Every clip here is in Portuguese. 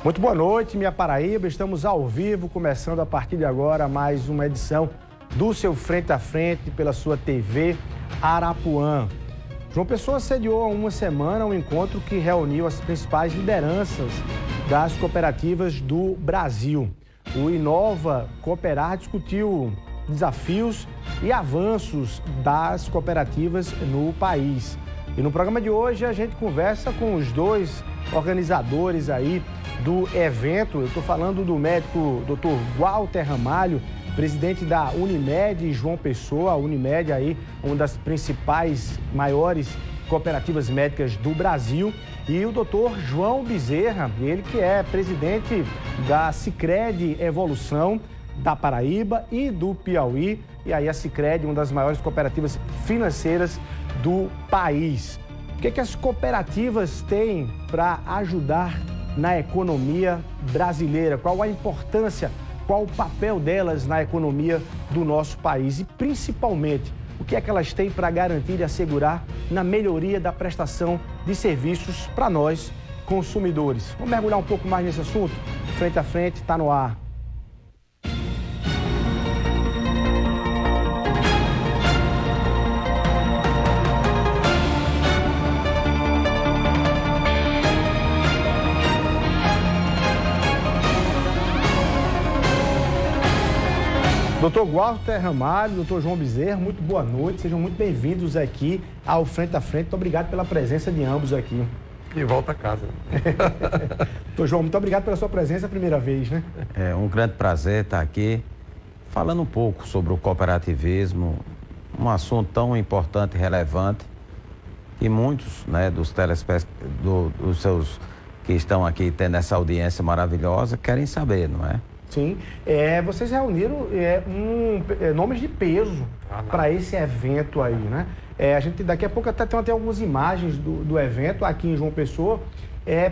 Muito boa noite, minha Paraíba. Estamos ao vivo, começando a partir de agora mais uma edição do seu Frente a Frente pela sua TV Arapuã. João Pessoa sediou há uma semana um encontro que reuniu as principais lideranças das cooperativas do Brasil. O Inova Cooperar discutiu desafios e avanços das cooperativas no país. E no programa de hoje a gente conversa com os dois organizadores aí do evento. Eu estou falando do médico Dr. Walter Ramalho, presidente da Unimed João Pessoa. A Unimed aí, uma das principais, maiores cooperativas médicas do Brasil. E o Dr. João Bezerra, ele que é presidente da Sicredi Evolução da Paraíba e do Piauí. E aí a Sicredi, uma das maiores cooperativas financeiras do país. O que as cooperativas têm para ajudar na economia brasileira? Qual a importância, qual o papel delas na economia do nosso país? E principalmente, o que é que elas têm para garantir e assegurar na melhoria da prestação de serviços para nós, consumidores? Vamos mergulhar um pouco mais nesse assunto? Frente a Frente está no ar. Dr. Walter Ramalho, Dr. João Bezerra, muito boa noite, sejam muito bem-vindos aqui ao Frente a Frente. Muito obrigado pela presença de ambos aqui. E volta a casa. Dr. João, muito obrigado pela sua presença a primeira vez, né? É um grande prazer estar aqui falando um pouco sobre o cooperativismo, um assunto tão importante e relevante que muitos, né, dos telespectadores, dos seus que estão aqui tendo essa audiência maravilhosa, querem saber, não é? Sim, vocês reuniram nomes de peso para esse evento aí, né? A gente daqui a pouco até tem algumas imagens do evento aqui em João Pessoa.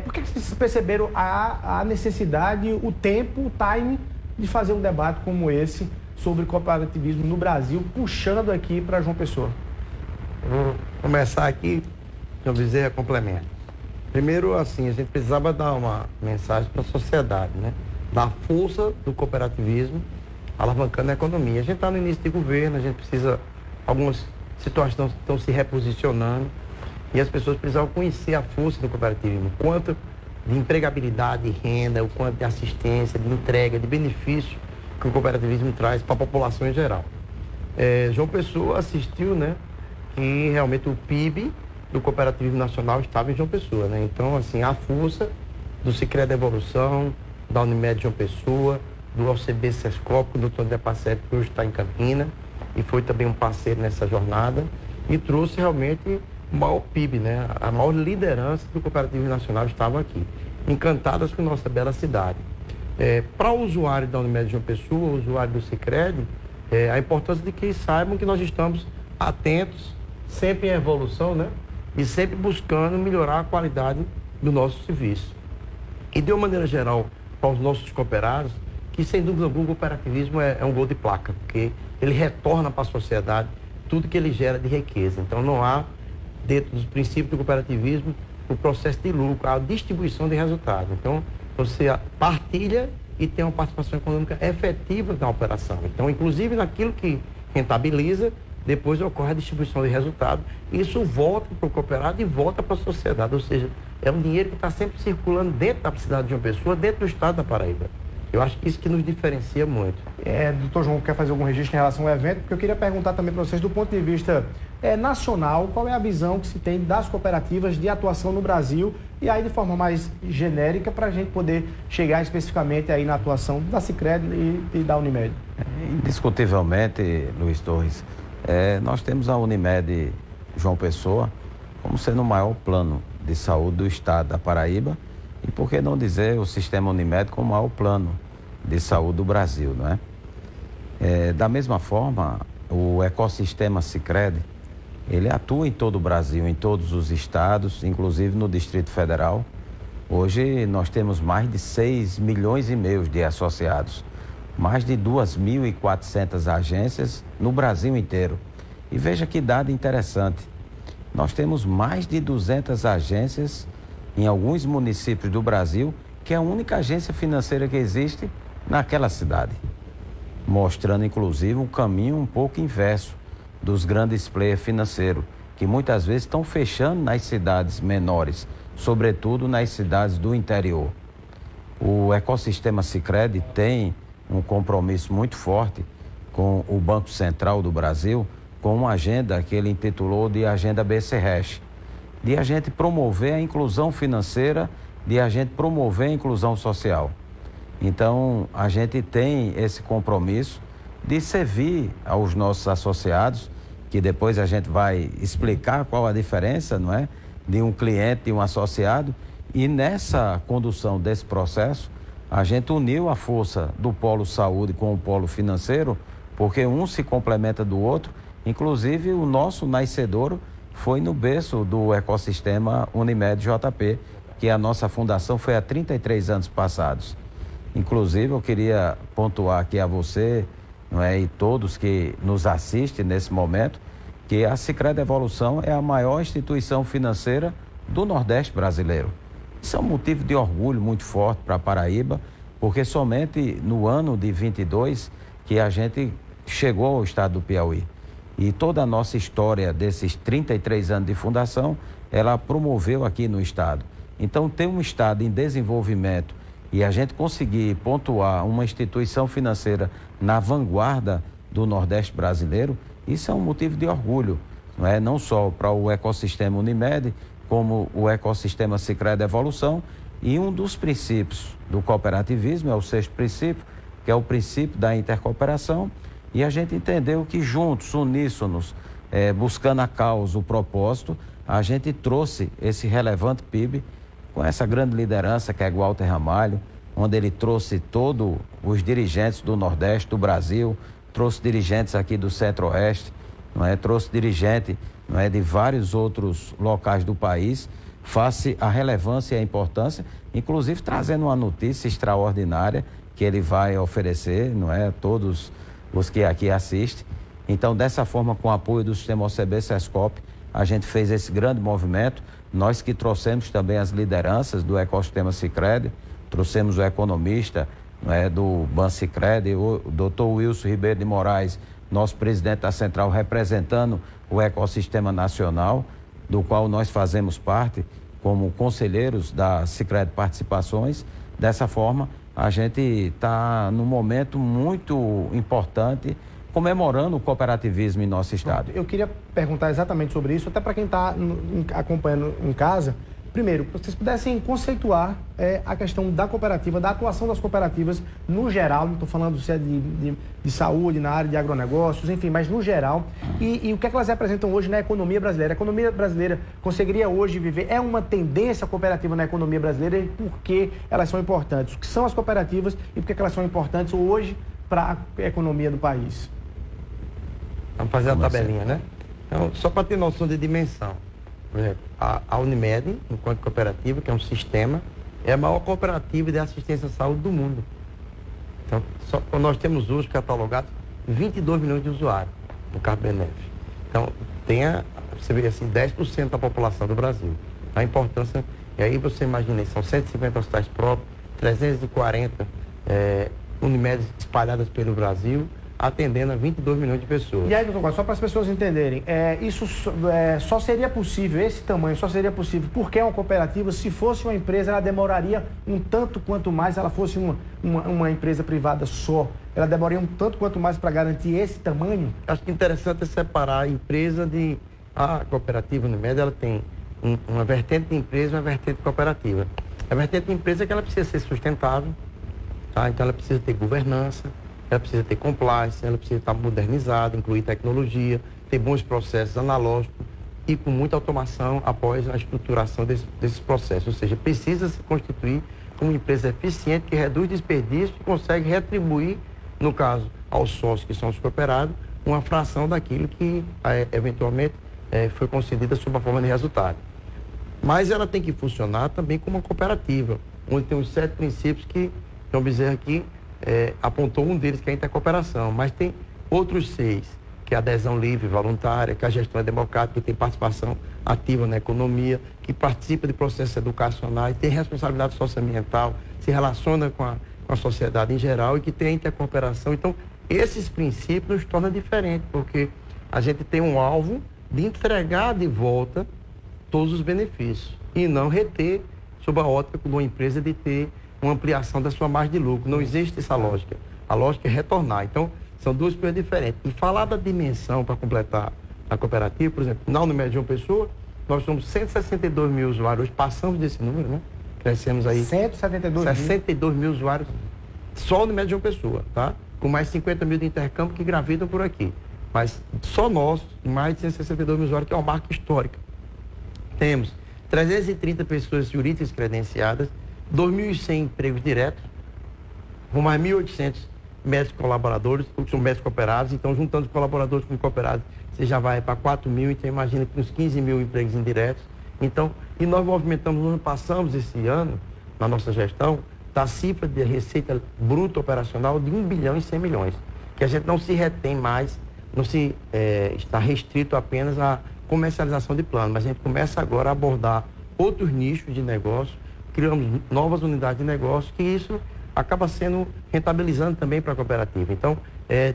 Por que vocês perceberam a necessidade, o tempo, o time de fazer um debate como esse sobre cooperativismo no Brasil, puxando aqui para João Pessoa? Vou começar aqui, João Bezerra complementa. Primeiro, assim, a gente precisava dar uma mensagem para a sociedade, né? Da força do cooperativismo alavancando a economia. A gente está no início de governo, a gente precisa, algumas situações estão se reposicionando e as pessoas precisam conhecer a força do cooperativismo, o quanto de empregabilidade, de renda, o quanto de assistência, de entrega, de benefício que o cooperativismo traz para a população em geral. João Pessoa assistiu, né, que realmente o PIB do cooperativismo nacional estava em João Pessoa, né? Então, assim, a força do Sicredi Evolução, da Unimed João Pessoa, do OCB Sescope, do Dr. André Pacete, que hoje está em Campina, e foi também um parceiro nessa jornada, e trouxe realmente o maior PIB, né? A maior liderança do cooperativismo nacional estava aqui, encantadas com nossa bela cidade. Para o usuário da Unimed João Pessoa, o usuário do Sicredi, a importância de que saibam que nós estamos atentos, sempre em evolução, né? E sempre buscando melhorar a qualidade do nosso serviço. E de uma maneira geral, para os nossos cooperados, que sem dúvida alguma o cooperativismo é um gol de placa, porque ele retorna para a sociedade tudo que ele gera de riqueza. Então não há, dentro dos princípios do cooperativismo, o processo de lucro, a distribuição de resultados. Então você partilha e tem uma participação econômica efetiva na operação. Então, inclusive naquilo que rentabiliza, depois ocorre a distribuição de resultados. Isso volta para o cooperado e volta para a sociedade, ou seja, é um dinheiro que está sempre circulando dentro da cidade de João Pessoa, dentro do estado da Paraíba. Eu acho que isso que nos diferencia muito. Doutor João, quer fazer algum registro em relação ao evento? Porque eu queria perguntar também para vocês, do ponto de vista nacional, qual é a visão que se tem das cooperativas de atuação no Brasil e aí de forma mais genérica para a gente poder chegar especificamente aí na atuação da Sicredi e da Unimed. Indiscutivelmente, Luiz Torres, nós temos a Unimed João Pessoa como sendo o maior plano de saúde do estado da Paraíba e, por que não dizer, o sistema Unimed como o maior plano de saúde do Brasil, não é? Da mesma forma, o ecossistema Sicredi, ele atua em todo o Brasil, em todos os estados, inclusive no Distrito Federal. Hoje nós temos mais de 6,5 milhões de associados, mais de 2.400 agências no Brasil inteiro. E veja que dado interessante, nós temos mais de 200 agências em alguns municípios do Brasil que é a única agência financeira que existe naquela cidade, mostrando inclusive um caminho um pouco inverso dos grandes players financeiros, que muitas vezes estão fechando nas cidades menores, sobretudo nas cidades do interior. O ecossistema Sicredi tem um compromisso muito forte com o Banco Central do Brasil, com uma agenda que ele intitulou de Agenda BC-RECH, de a gente promover a inclusão financeira, de a gente promover a inclusão social. Então, a gente tem esse compromisso de servir aos nossos associados, que depois a gente vai explicar qual a diferença, não é, de um cliente e um associado. E nessa condução desse processo, a gente uniu a força do polo saúde com o polo financeiro, porque um se complementa do outro. Inclusive, o nosso nascedouro foi no berço do ecossistema Unimed JP, que a nossa fundação foi há 33 anos passados. Inclusive, eu queria pontuar aqui a você, não é, e todos que nos assistem nesse momento, que a Sicredi Evolução é a maior instituição financeira do Nordeste brasileiro. Isso é um motivo de orgulho muito forte para a Paraíba, porque somente no ano de 22 que a gente chegou ao estado do Piauí. E toda a nossa história desses 33 anos de fundação, ela promoveu aqui no estado. Então, ter um estado em desenvolvimento e a gente conseguir pontuar uma instituição financeira na vanguarda do Nordeste brasileiro, isso é um motivo de orgulho, não é? Não só para o ecossistema Unimed, como o ecossistema Sicredi Evolução. E um dos princípios do cooperativismo é o 6º princípio, que é o princípio da intercooperação. E a gente entendeu que juntos, uníssonos, buscando a causa, o propósito, a gente trouxe esse relevante PIB com essa grande liderança que é Walter Ramalho, onde ele trouxe todos os dirigentes do Nordeste, do Brasil, trouxe dirigentes aqui do Centro-Oeste, não é? Trouxe dirigente, não é, de vários outros locais do país, face à relevância e à importância, inclusive trazendo uma notícia extraordinária que ele vai oferecer, não é, a todos os que aqui assistem. Então, dessa forma, com o apoio do sistema OCB-SESCOP, a gente fez esse grande movimento. Nós que trouxemos também as lideranças do ecossistema Sicredi, trouxemos o economista, não é, do Banco Sicredi, o doutor Wilson Ribeiro de Moraes, nosso presidente da Central, representando o ecossistema nacional, do qual nós fazemos parte como conselheiros da Sicredi Participações. Dessa forma, a gente está num momento muito importante, comemorando o cooperativismo em nosso estado. Eu queria perguntar exatamente sobre isso, até para quem está acompanhando em casa. Primeiro, vocês pudessem conceituar a questão da cooperativa, da atuação das cooperativas no geral, não estou falando se é de saúde, na área de agronegócios, enfim, mas no geral, e o que é que elas representam hoje na economia brasileira. A economia brasileira conseguiria hoje viver, é uma tendência cooperativa na economia brasileira, e por que elas são importantes? O que são as cooperativas e por que elas são importantes hoje para a economia do país? Vamos fazer a tabelinha, né? Então, só para ter noção de dimensão. Por exemplo, a Unimed, enquanto cooperativa, que é um sistema, é a maior cooperativa de assistência à saúde do mundo. Então, nós temos hoje catalogados 22 milhões de usuários no cartão benéfico. Então, você vê assim, 10% da população do Brasil. A importância, e aí você imagina, são 150 hospitais próprios, 340 Unimedes espalhadas pelo Brasil, atendendo a 22 milhões de pessoas. E aí, doutor, só para as pessoas entenderem, isso só seria possível, esse tamanho só seria possível porque é uma cooperativa. Se fosse uma empresa, ela demoraria um tanto quanto mais, ela fosse uma empresa privada só, ela demoraria um tanto quanto mais para garantir esse tamanho? Acho que é interessante separar a empresa de... A cooperativa Unimed, ela tem uma vertente de empresa e uma vertente cooperativa. A vertente de empresa é que ela precisa ser sustentável, tá? Então ela precisa ter governança, ela precisa ter compliance, ela precisa estar modernizada, incluir tecnologia, ter bons processos analógicos e com muita automação após a estruturação desses processos. Ou seja, precisa se constituir como uma empresa eficiente que reduz desperdício e consegue retribuir, no caso, aos sócios que são os cooperados, uma fração daquilo que eventualmente foi concedida sob a forma de resultado. Mas ela tem que funcionar também como uma cooperativa, onde tem os 7 princípios que João Bezerra aqui apontou, um deles que é a intercooperação, mas tem outros 6, que é a adesão livre, voluntária, que a gestão é democrática, que tem participação ativa na economia, que participa de processos educacionais, tem responsabilidade socioambiental, se relaciona com a sociedade em geral e que tem a intercooperação. Então, esses princípios nos tornam diferentes, porque a gente tem um alvo de entregar de volta todos os benefícios e não reter sob a ótica de uma empresa de ter uma ampliação da sua margem de lucro. Não existe essa lógica. A lógica é retornar. Então, são duas coisas diferentes. E falar da dimensão para completar a cooperativa, por exemplo, na Unimed João Pessoa, nós somos 162 mil usuários, hoje passamos desse número, né? Crescemos aí 62 mil usuários só no Unimed João Pessoa, tá? Com mais 50 mil de intercâmbio que gravitam por aqui. Mas só nós, mais de 162 mil usuários, que é uma marca histórica. Temos 330 pessoas jurídicas credenciadas, 2.100 empregos diretos, com mais 1.800 médicos colaboradores, que são médicos cooperados. Então, juntando os colaboradores com cooperados, você já vai para 4.000, então imagina que uns 15 mil empregos indiretos. Então, e nós movimentamos, nós passamos esse ano, na nossa gestão, da cifra de receita bruta operacional de 1 bilhão e 100 milhões. Que a gente não se retém mais, não se está restrito apenas à comercialização de plano, mas a gente começa agora a abordar outros nichos de negócio, criamos novas unidades de negócio, que isso acaba sendo rentabilizando também para a cooperativa. Então,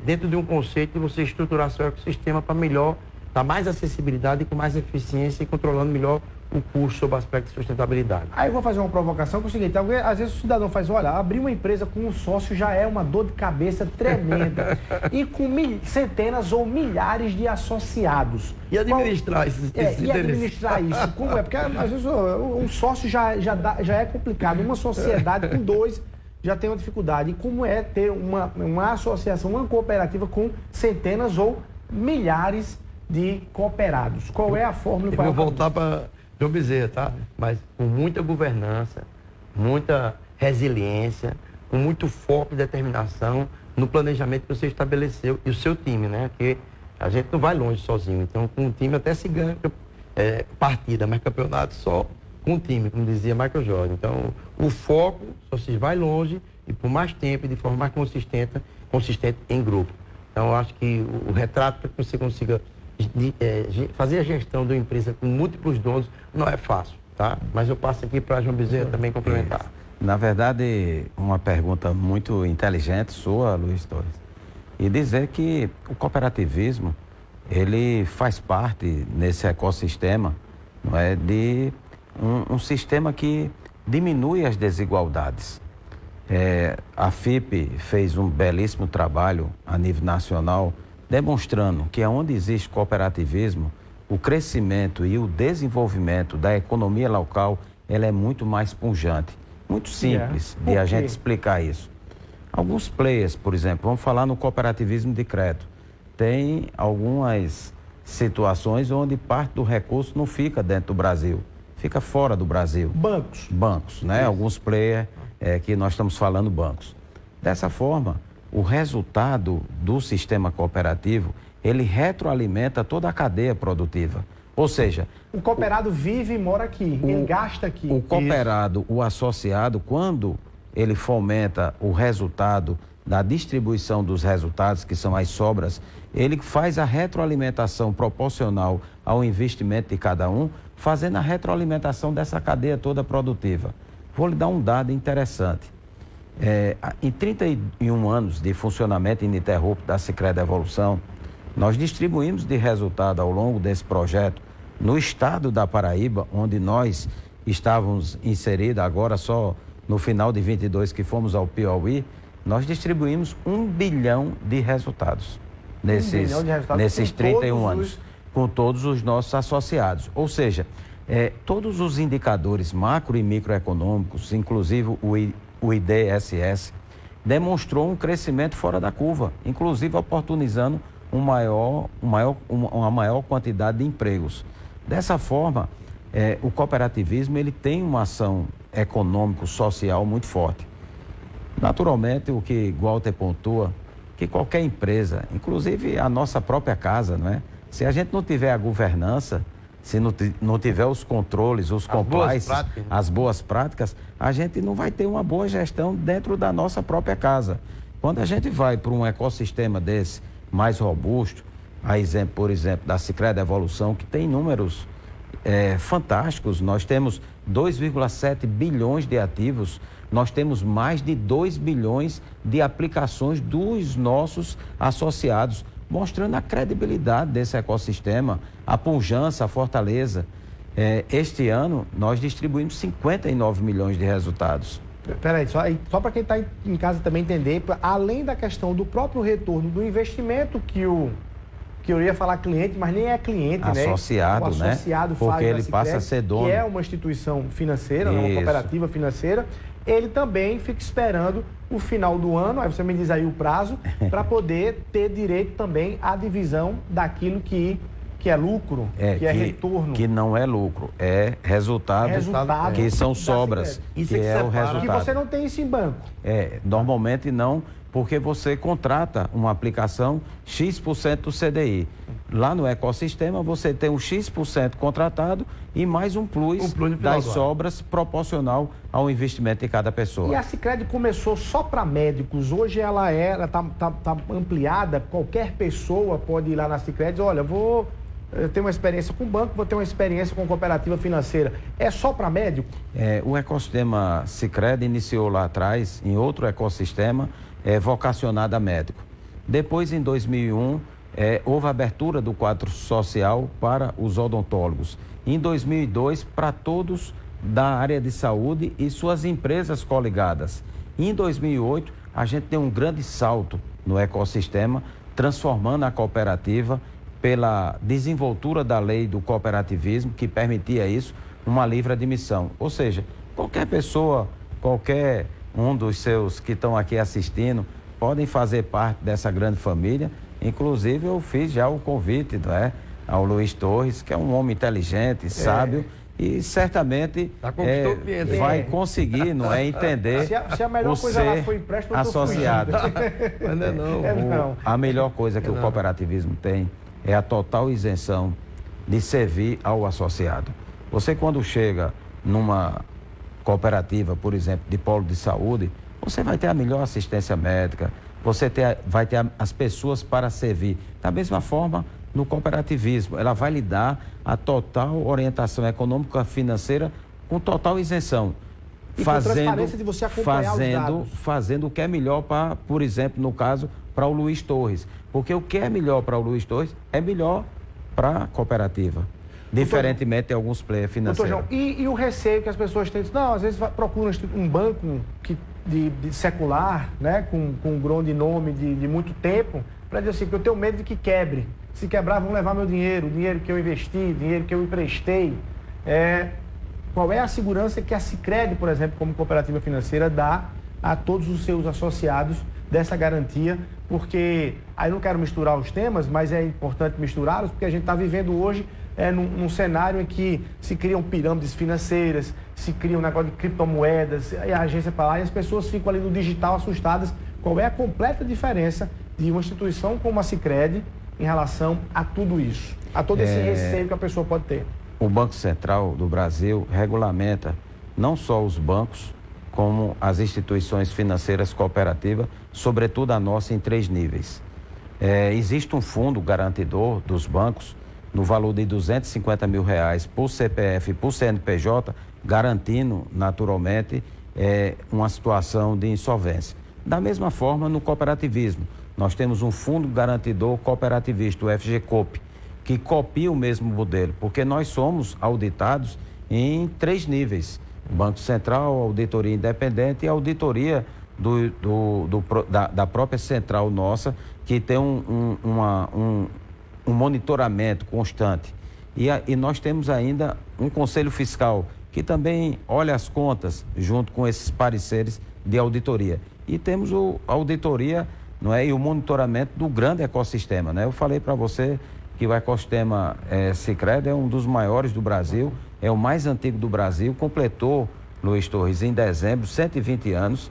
dentro de um conceito de você estruturar seu ecossistema para melhor, dar mais acessibilidade e com mais eficiência e controlando melhor o custo sob o aspecto de sustentabilidade. Aí eu vou fazer uma provocação que é o seguinte, às vezes o cidadão faz, olha, abrir uma empresa com um sócio já é uma dor de cabeça tremenda e com centenas ou milhares de associados. E administrar esses e administrar isso, como é? Porque às vezes um sócio já é complicado, uma sociedade com dois já tem uma dificuldade. E como é ter uma associação, uma cooperativa com centenas ou milhares de cooperados? Qual é a fórmula? Eu vou voltar para João Bezerra, tá? Mas com muita governança, muita resiliência, com muito foco e determinação no planejamento que você estabeleceu e o seu time, né? Porque a gente não vai longe sozinho. Então, com o time até se ganha partida, mas campeonato só com o time, como dizia Michael Jordan. Então, o foco só se vai longe e por mais tempo e de forma mais consistente em grupo. Então, eu acho que o retrato para que você consiga fazer a gestão de uma empresa com múltiplos donos não é fácil, tá? Mas eu passo aqui para João Bezerra também complementar. Na verdade, uma pergunta muito inteligente sua, Luiz Torres, e dizer que o cooperativismo, ele faz parte nesse ecossistema, não é, de um sistema que diminui as desigualdades. A FIP fez um belíssimo trabalho a nível nacional, demonstrando que onde existe cooperativismo, o crescimento e o desenvolvimento da economia local, ela é muito mais pujante. Muito simples de a gente explicar isso. Alguns players, por exemplo, vamos falar no cooperativismo de crédito, tem algumas situações onde parte do recurso não fica dentro do Brasil, fica fora do Brasil. Bancos, né? Alguns players que nós estamos falando bancos. Dessa forma, o resultado do sistema cooperativo, ele retroalimenta toda a cadeia produtiva. Ou seja... O cooperado vive e mora aqui, ele gasta aqui. O cooperado, o associado, quando ele fomenta o resultado da distribuição dos resultados, que são as sobras, ele faz a retroalimentação proporcional ao investimento de cada um, fazendo a retroalimentação dessa cadeia toda produtiva. Vou lhe dar um dado interessante. Em 31 anos de funcionamento ininterrupto da Sicredi Evolução, nós distribuímos de resultado ao longo desse projeto, no estado da Paraíba, onde nós estávamos inseridos, agora só no final de 22 que fomos ao Piauí, nós distribuímos 1 bilhão de resultados nesses 31 anos, com todos os nossos associados. Ou seja, todos os indicadores macro e microeconômicos, inclusive o IDSS, demonstrou um crescimento fora da curva, inclusive oportunizando uma maior quantidade de empregos. Dessa forma, o cooperativismo ele tem uma ação econômico-social muito forte. Naturalmente, o que Walter pontua, que qualquer empresa, inclusive a nossa própria casa, não é? Se a gente não tiver a governança, se não tiver os controles, os compliance, as boas práticas, a gente não vai ter uma boa gestão dentro da nossa própria casa. Quando a gente vai para um ecossistema desse mais robusto, por exemplo, da Sicredi Evolução, que tem inúmeros fantásticos. Nós temos 2,7 bilhões de ativos, nós temos mais de 2 bilhões de aplicações dos nossos associados, mostrando a credibilidade desse ecossistema, a pujança, a fortaleza. Este ano, nós distribuímos 59 milhões de resultados. Peraí, só para quem está em casa também entender, além da questão do próprio retorno do investimento que eu ia falar cliente, mas nem é cliente, associado, né? O associado faz porque ele passa a ser dono. Que é uma instituição financeira, uma cooperativa financeira. Ele também fica esperando o final do ano, aí você me diz aí o prazo, para poder ter direito também à divisão daquilo que é lucro, que é retorno. Que não é lucro, é resultado que são sobras, isso que é o resultado. Que você não tem isso em banco. Normalmente não, porque você contrata uma aplicação X% do CDI. Lá no ecossistema você tem um X% contratado e mais um plus das sobras proporcional ao investimento de cada pessoa. E a Sicredi começou só para médicos, hoje ela tá ampliada, qualquer pessoa pode ir lá na Sicredi e dizer, olha, eu tenho uma experiência com banco, vou ter uma experiência com cooperativa financeira. É só para médico? O ecossistema Sicredi iniciou lá atrás, em outro ecossistema, vocacionado a médico. Depois, em 2001, houve a abertura do quadro social para os odontólogos. Em 2002, para todos da área de saúde e suas empresas coligadas. Em 2008, a gente deu um grande salto no ecossistema, transformando a cooperativa pela desenvoltura da lei do cooperativismo, que permitia isso, uma livre admissão. Ou seja, qualquer pessoa, qualquer um dos seus que estão aqui assistindo, podem fazer parte dessa grande família. Inclusive, eu fiz já o convite, ao Luiz Torres, que é um homem inteligente, sábio, e certamente vai conseguir, entender se a melhor coisa lá foi empréstimo, associado. A melhor coisa que o cooperativismo tem é a total isenção de servir ao associado. Você, quando chega numa cooperativa, por exemplo, de polo de saúde, você vai ter a melhor assistência médica, vai ter as pessoas para servir. Da mesma forma, no cooperativismo, ela vai lhe dar a total orientação econômica financeira com total isenção. E com transparência de você acompanhar os dados. Fazendo o que é melhor para, por exemplo, no caso, para o Luiz Torres. Porque o que é melhor para o Luiz Torres é melhor para a cooperativa. Diferentemente de alguns players financeiros. Doutor João, e o receio que as pessoas têm? Não, às vezes procuram um banco de secular, com um grande nome de muito tempo, para dizer assim, que eu tenho medo de que quebre. Se quebrar, vão levar meu dinheiro, o dinheiro que eu investi, o dinheiro que eu emprestei. Qual é a segurança que a Sicredi, por exemplo, como cooperativa financeira, dá a todos os seus associados dessa garantia? Porque, aí não quero misturar os temas, mas é importante misturá-los, porque a gente está vivendo hoje num cenário em que se criam pirâmides financeiras, se cria um negócio de criptomoedas, e a agência para lá, e as pessoas ficam ali no digital assustadas. Qual é a completa diferença de uma instituição como a Sicredi em relação a tudo isso, a todo esse receio que a pessoa pode ter? O Banco Central do Brasil regulamenta não só os bancos, como as instituições financeiras cooperativas, sobretudo a nossa, em 3 níveis. Existe um fundo garantidor dos bancos no valor de R$250 mil por CPF e por CNPJ, garantindo naturalmente uma situação de insolvência. Da mesma forma, no cooperativismo, nós temos um fundo garantidor cooperativista, o FGCOP, que copia o mesmo modelo, porque nós somos auditados em 3 níveis: Banco Central, auditoria independente e auditoria da própria central nossa, que tem um monitoramento constante. E nós temos ainda um conselho fiscal que também olha as contas junto com esses pareceres de auditoria. E temos a auditoria, e o monitoramento do grande ecossistema, Eu falei para você que o ecossistema Sicredi é um dos maiores do Brasil, é o mais antigo do Brasil, completou, Luiz Torres, em dezembro, 120 anos.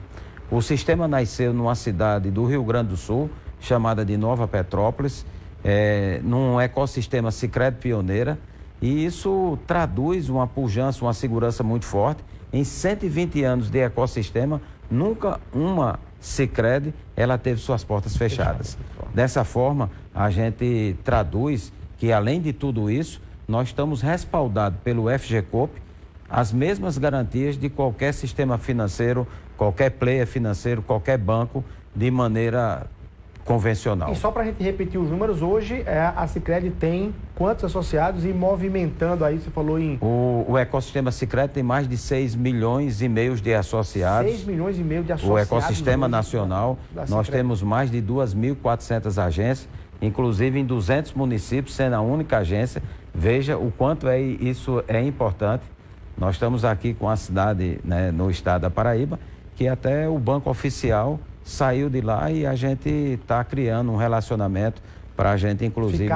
O sistema nasceu numa cidade do Rio Grande do Sul, chamada de Nova Petrópolis, num ecossistema Sicredi pioneira, e isso traduz uma pujança, uma segurança muito forte. Em 120 anos de ecossistema, nunca uma Sicredi ela teve suas portas fechadas. Dessa forma, a gente traduz que, além de tudo isso, nós estamos respaldados pelo FGCOP, as mesmas garantias de qualquer sistema financeiro, qualquer player financeiro, qualquer banco, de maneira convencional. E só para a gente repetir os números, hoje a Sicredi tem quantos associados e movimentando aí, você falou em... O ecossistema Sicredi tem mais de 6,5 milhões de associados. 6,5 milhões de associados. O ecossistema nacional, nós Sicredi. temos mais de 2.400 agências, inclusive em 200 municípios, sendo a única agência. Veja o quanto isso é importante. Nós estamos aqui com a cidade, né, no estado da Paraíba, que até o banco oficial saiu de lá e a gente está criando um relacionamento para a gente, inclusive,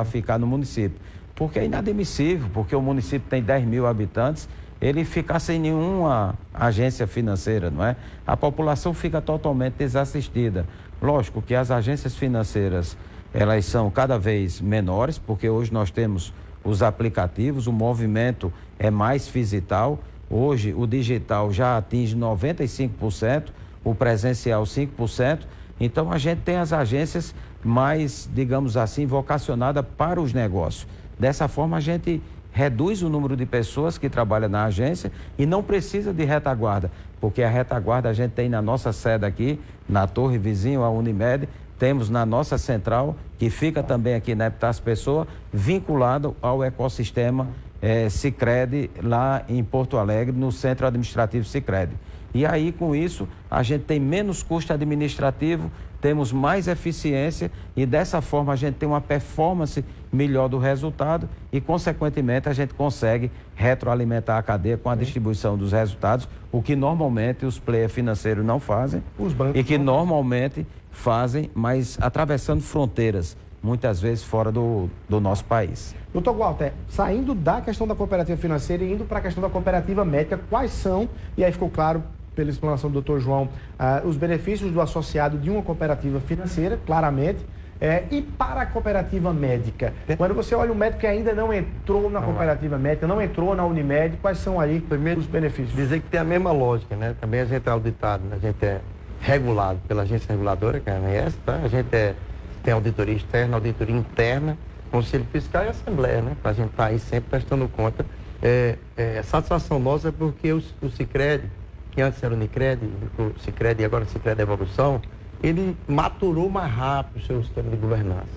ficar no município. Porque é inadmissível, porque o município tem 10 mil habitantes, ele ficar sem nenhuma agência financeira, não é? A população fica totalmente desassistida. Lógico que as agências financeiras, elas são cada vez menores, porque hoje nós temos os aplicativos, o movimento é mais digital. Hoje o digital já atinge 95%, o presencial 5%. Então a gente tem as agências mais, digamos assim, vocacionadas para os negócios. Dessa forma a gente reduz o número de pessoas que trabalham na agência e não precisa de retaguarda, porque a retaguarda a gente tem na nossa sede aqui, na torre vizinho à Unimed, temos na nossa central, que fica também aqui na Epitácio Pessoa, vinculado ao ecossistema Sicredi, lá em Porto Alegre, no Centro Administrativo Sicredi. E aí, com isso, a gente tem menos custo administrativo, temos mais eficiência e, dessa forma, a gente tem uma performance melhor do resultado e, consequentemente, a gente consegue retroalimentar a cadeia com a distribuição dos resultados, o que normalmente os players financeiros não fazem e que normalmente fazem, mas atravessando fronteiras, muitas vezes fora do nosso país. Doutor Walter, saindo da questão da cooperativa financeira e indo para a questão da cooperativa médica, quais são, e aí ficou claro pela explanação do doutor João, os benefícios do associado de uma cooperativa financeira, claramente, e para a cooperativa médica? Quando você olha o médico que ainda não entrou na cooperativa médica, não entrou na Unimed, quais são aí os benefícios? Dizer que tem a mesma lógica, né? Também a gente é auditado, né? A gente é regulado pela agência reguladora, que é a ANS, tá? A gente tem auditoria externa, auditoria interna, Conselho Fiscal e Assembleia, né? Para a gente estar aí sempre prestando conta. Satisfação nossa é porque o Sicredi, que antes era o Unicred, o Sicredi e agora o Sicredi Evolução, ele maturou mais rápido o seu sistema de governança.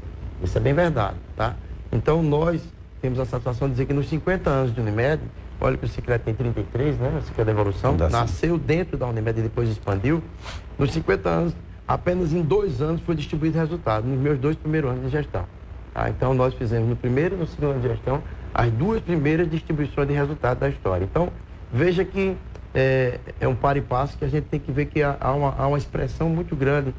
Isso é bem verdade, tá? Então nós temos a satisfação de dizer que nos 50 anos de Unimed, olha que o Sicredi tem 33, né? O Sicredi Evolução nasceu dentro da Unimed e depois expandiu. Nos 50 anos, apenas em 2 anos foi distribuído resultado, nos meus 2 primeiros anos de gestão. Tá? Então nós fizemos no primeiro e no segundo ano de gestão as 2 primeiras distribuições de resultado da história. Então veja que é um par e passo que a gente tem que ver que há uma expressão muito grande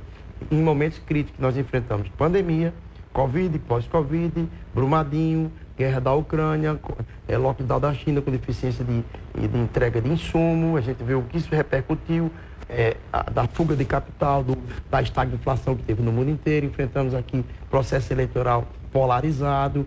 em momentos críticos que nós enfrentamos. Pandemia, Covid, pós-Covid, Brumadinho, guerra da Ucrânia, lockdown da China com deficiência de entrega de insumo. A gente vê o que isso repercutiu, da fuga de capital, da estagflação que teve no mundo inteiro. Enfrentamos aqui processo eleitoral polarizado,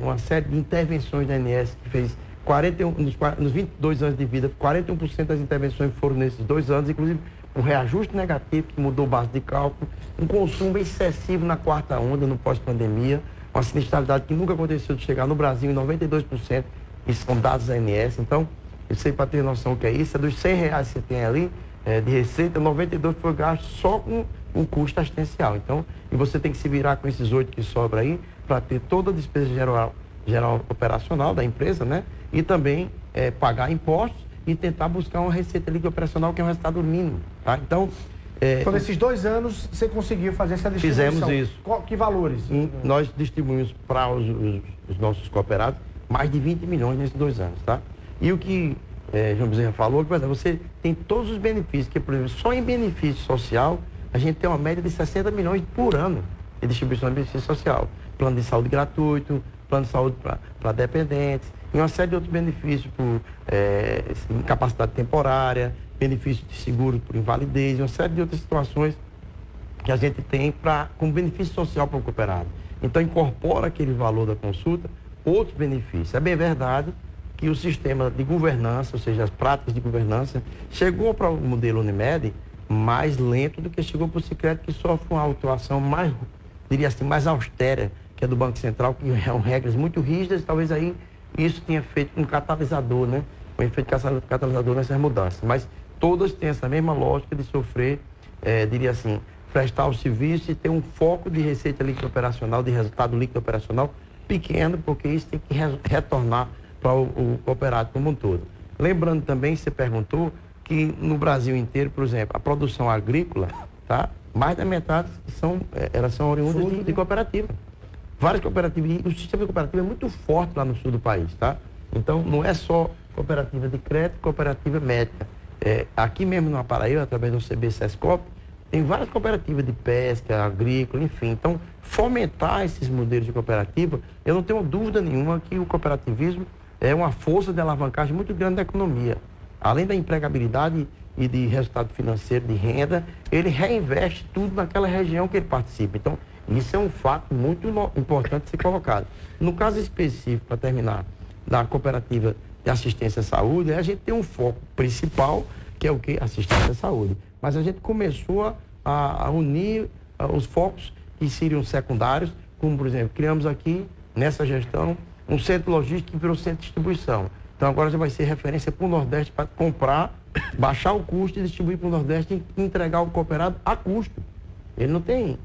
uma série de intervenções da ANS que fez 41, nos 22 anos de vida, 41% das intervenções foram nesses 2 anos, inclusive um reajuste negativo que mudou base de cálculo, um consumo excessivo na 4ª onda, no pós-pandemia, uma sinistralidade que nunca aconteceu de chegar no Brasil em 92%, isso são dados da ANS. Então, eu sei para ter noção o que é isso, dos R$100 que você tem ali de receita, 92 foi gasto só com o custo assistencial. Então, e você tem que se virar com esses 8 que sobra aí, para ter toda a despesa geral operacional da empresa, né? E também pagar impostos e tentar buscar uma receita líquida operacional que é um resultado mínimo, tá? Então, nesses 2 anos você conseguiu fazer essa distribuição. Fizemos isso. Que valores? Nós distribuímos para os nossos cooperados mais de 20 milhões nesses 2 anos, tá? E o que João Bezerra falou, que você tem todos os benefícios, que por exemplo, só em benefício social, a gente tem uma média de 60 milhões por ano de distribuição de benefício social. Plano de saúde gratuito, plano de saúde para dependentes, e uma série de outros benefícios por incapacidade temporária, benefício de seguro por invalidez, uma série de outras situações que a gente tem como benefício social para o cooperado. Então, incorpora aquele valor da consulta, outros benefícios. É bem verdade que o sistema de governança, ou seja, as práticas de governança, chegou para o modelo Unimed mais lento do que chegou para o Sicredi, que sofre uma atuação mais, diria assim, mais austera, que que é do Banco Central, que são regras muito rígidas, e talvez aí isso tenha feito um catalisador, né? Um efeito catalisador nessas mudanças. Mas todas têm essa mesma lógica de sofrer, diria assim, prestar o serviço e ter um foco de receita líquida operacional, de resultado líquido operacional pequeno, porque isso tem que retornar para o cooperado como um todo. Lembrando também, você perguntou, que no Brasil inteiro, por exemplo, a produção agrícola, tá? Mais da metade elas são oriundas de cooperativa. Várias cooperativas, e o sistema de cooperativa é muito forte lá no sul do país, tá? Então, não é só cooperativa de crédito, cooperativa médica. Aqui mesmo na Paraíba, através do CB-SESCOP, tem várias cooperativas de pesca, agrícola, enfim. Então, fomentar esses modelos de cooperativa, eu não tenho dúvida nenhuma que o cooperativismo é uma força de alavancagem muito grande da economia. Além da empregabilidade e de resultado financeiro, de renda, ele reinveste tudo naquela região que ele participa. Então, isso é um fato muito importante de ser colocado. No caso específico, para terminar, da cooperativa de assistência à saúde, a gente tem um foco principal, que é o quê? Assistência à saúde. Mas a gente começou a unir os focos que seriam secundários, como, por exemplo, criamos aqui, nessa gestão, um centro logístico que virou centro de distribuição. Então, agora já vai ser referência para o Nordeste para comprar, baixar o custo e distribuir para o Nordeste e entregar ao cooperado a custo. Ele não tem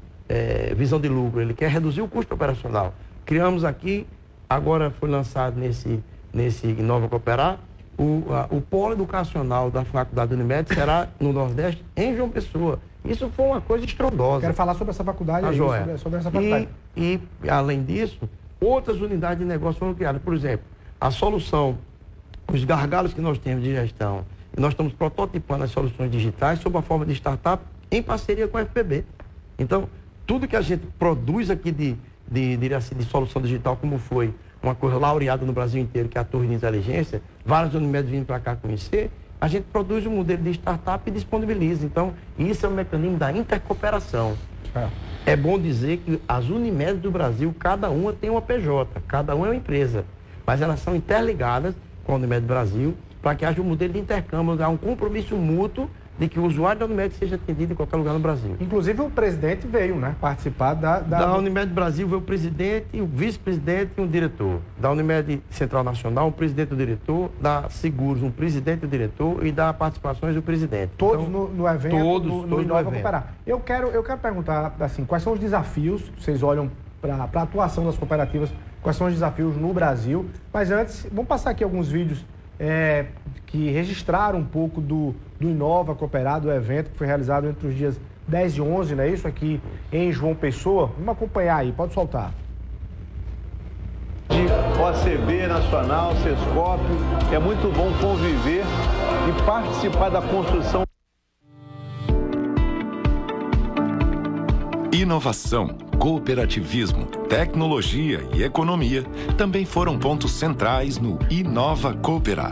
visão de lucro, ele quer reduzir o custo operacional. Criamos aqui, agora foi lançado nesse Inova Cooperar, o polo educacional da Faculdade Unimed será no Nordeste, em João Pessoa. Isso foi uma coisa estrondosa. Quero falar sobre essa faculdade sobre essa faculdade. E, além disso, outras unidades de negócio foram criadas. Por exemplo, a solução, os gargalos que nós temos de gestão, e nós estamos prototipando as soluções digitais sob a forma de startup em parceria com a FPB. Então, tudo que a gente produz aqui de solução digital, como foi uma coisa laureada no Brasil inteiro, que é a Torre de Inteligência, várias Unimed vindo para cá conhecer, a gente produz um modelo de startup e disponibiliza. Então, isso é um mecanismo da intercooperação. É bom dizer que as Unimed do Brasil, cada uma tem uma PJ, cada uma é uma empresa, mas elas são interligadas com a Unimed Brasil para que haja um modelo de intercâmbio, um compromisso mútuo de que o usuário da Unimed seja atendido em qualquer lugar no Brasil. Inclusive o presidente veio, né, participar da Unimed Brasil, veio o presidente, o vice-presidente e um diretor. Da Unimed Central Nacional, um presidente e um diretor. Da Seguros, um presidente e um diretor. E da Participações, o presidente. Todos então, no evento, todos no Inova Cooperar. Eu quero perguntar, assim, quais são os desafios que vocês olham para a atuação das cooperativas, quais são os desafios no Brasil. Mas antes, vamos passar aqui alguns vídeos que registraram um pouco do Inova Cooperar, do evento que foi realizado entre os dias 10 e 11, não é isso? Aqui em João Pessoa. Vamos acompanhar aí, pode soltar. OACB Nacional, SESCOP, é muito bom conviver e participar da construção. Inovação, cooperativismo, tecnologia e economia também foram pontos centrais no Inova Cooperar.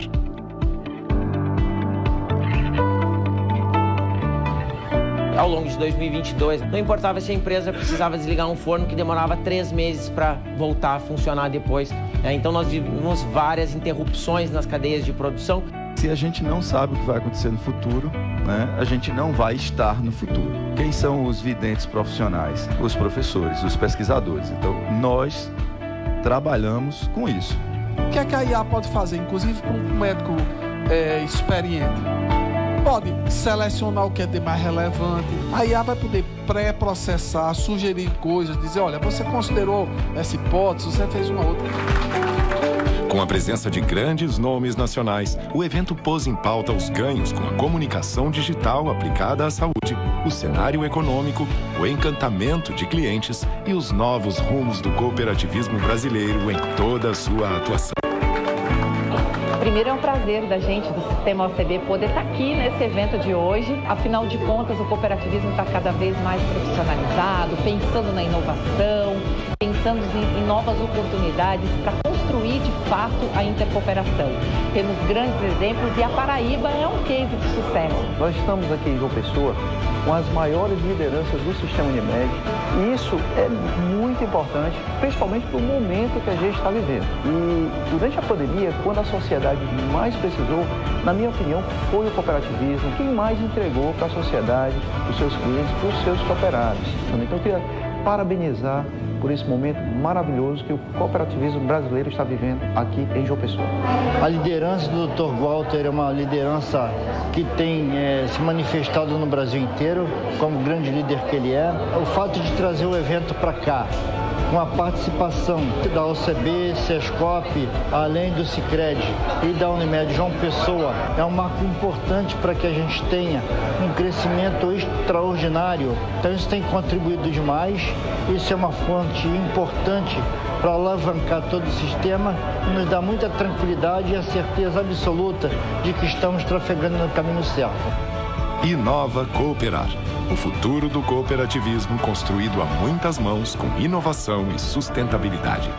Ao longo de 2022, não importava se a empresa precisava desligar um forno que demorava 3 meses para voltar a funcionar depois. Então nós vimos várias interrupções nas cadeias de produção. Se a gente não sabe o que vai acontecer no futuro, né, a gente não vai estar no futuro. Quem são os videntes profissionais? Os professores, os pesquisadores. Então, nós trabalhamos com isso. O que é que a IA pode fazer, inclusive para um médico experiente? Pode selecionar o que é de mais relevante. A IA vai poder pré-processar, sugerir coisas, dizer, olha, você considerou essa hipótese, você fez uma outra. Com a presença de grandes nomes nacionais, o evento pôs em pauta os ganhos com a comunicação digital aplicada à saúde, o cenário econômico, o encantamento de clientes e os novos rumos do cooperativismo brasileiro em toda a sua atuação. Primeiro, é um prazer da gente, do Sistema OACB, poder estar aqui nesse evento de hoje. Afinal de contas, o cooperativismo está cada vez mais profissionalizado, pensando na inovação, pensando em novas oportunidades para construir, de fato, a intercooperação. Temos grandes exemplos e a Paraíba é um case de sucesso. Nós estamos aqui em João Pessoa com as maiores lideranças do Sistema Unimed e isso é muito importante, principalmente para o momento que a gente está vivendo. E durante a pandemia, quando a sociedade mais precisou, na minha opinião, foi o cooperativismo quem mais entregou para a sociedade, para os seus clientes, para os seus cooperados. Então, eu queria parabenizar por esse momento maravilhoso que o cooperativismo brasileiro está vivendo aqui em João Pessoa. A liderança do Dr. Walter é uma liderança que tem se manifestado no Brasil inteiro, como grande líder que ele é. O fato de trazer o evento para cá, com a participação da OCB, Sescop, além do Sicredi e da Unimed João Pessoa, é um marco importante para que a gente tenha um crescimento extraordinário. Então isso tem contribuído demais, isso é uma fonte importante para alavancar todo o sistema e nos dá muita tranquilidade e a certeza absoluta de que estamos trafegando no caminho certo. Inova Cooperar. O futuro do cooperativismo construído a muitas mãos com inovação e sustentabilidade.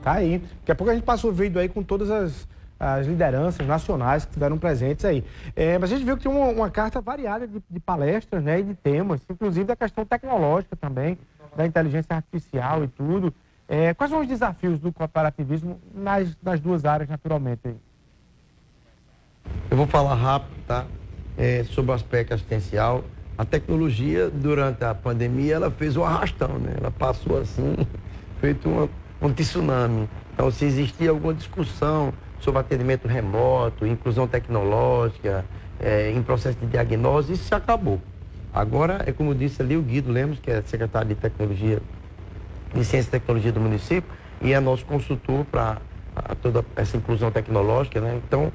Tá aí. Daqui a pouco a gente passa o vídeo aí com todas as lideranças nacionais que estiveram presentes aí. Mas a gente viu que tem uma carta variada de palestras, né, e de temas, inclusive da questão tecnológica também, da inteligência artificial e tudo. Quais são os desafios do cooperativismo nas duas áreas, naturalmente? Aí? Eu vou falar rápido, tá? Sobre o aspecto assistencial. A tecnologia, durante a pandemia, ela fez um arrastão, né? Ela passou assim, feito um tsunami. Então, se existia alguma discussão sobre atendimento remoto, inclusão tecnológica, em processo de diagnose, isso se acabou. Agora, é como disse ali o Guido Lemos, que é secretário de Tecnologia, de Ciência e Tecnologia do município, e é nosso consultor para toda essa inclusão tecnológica, né? Então,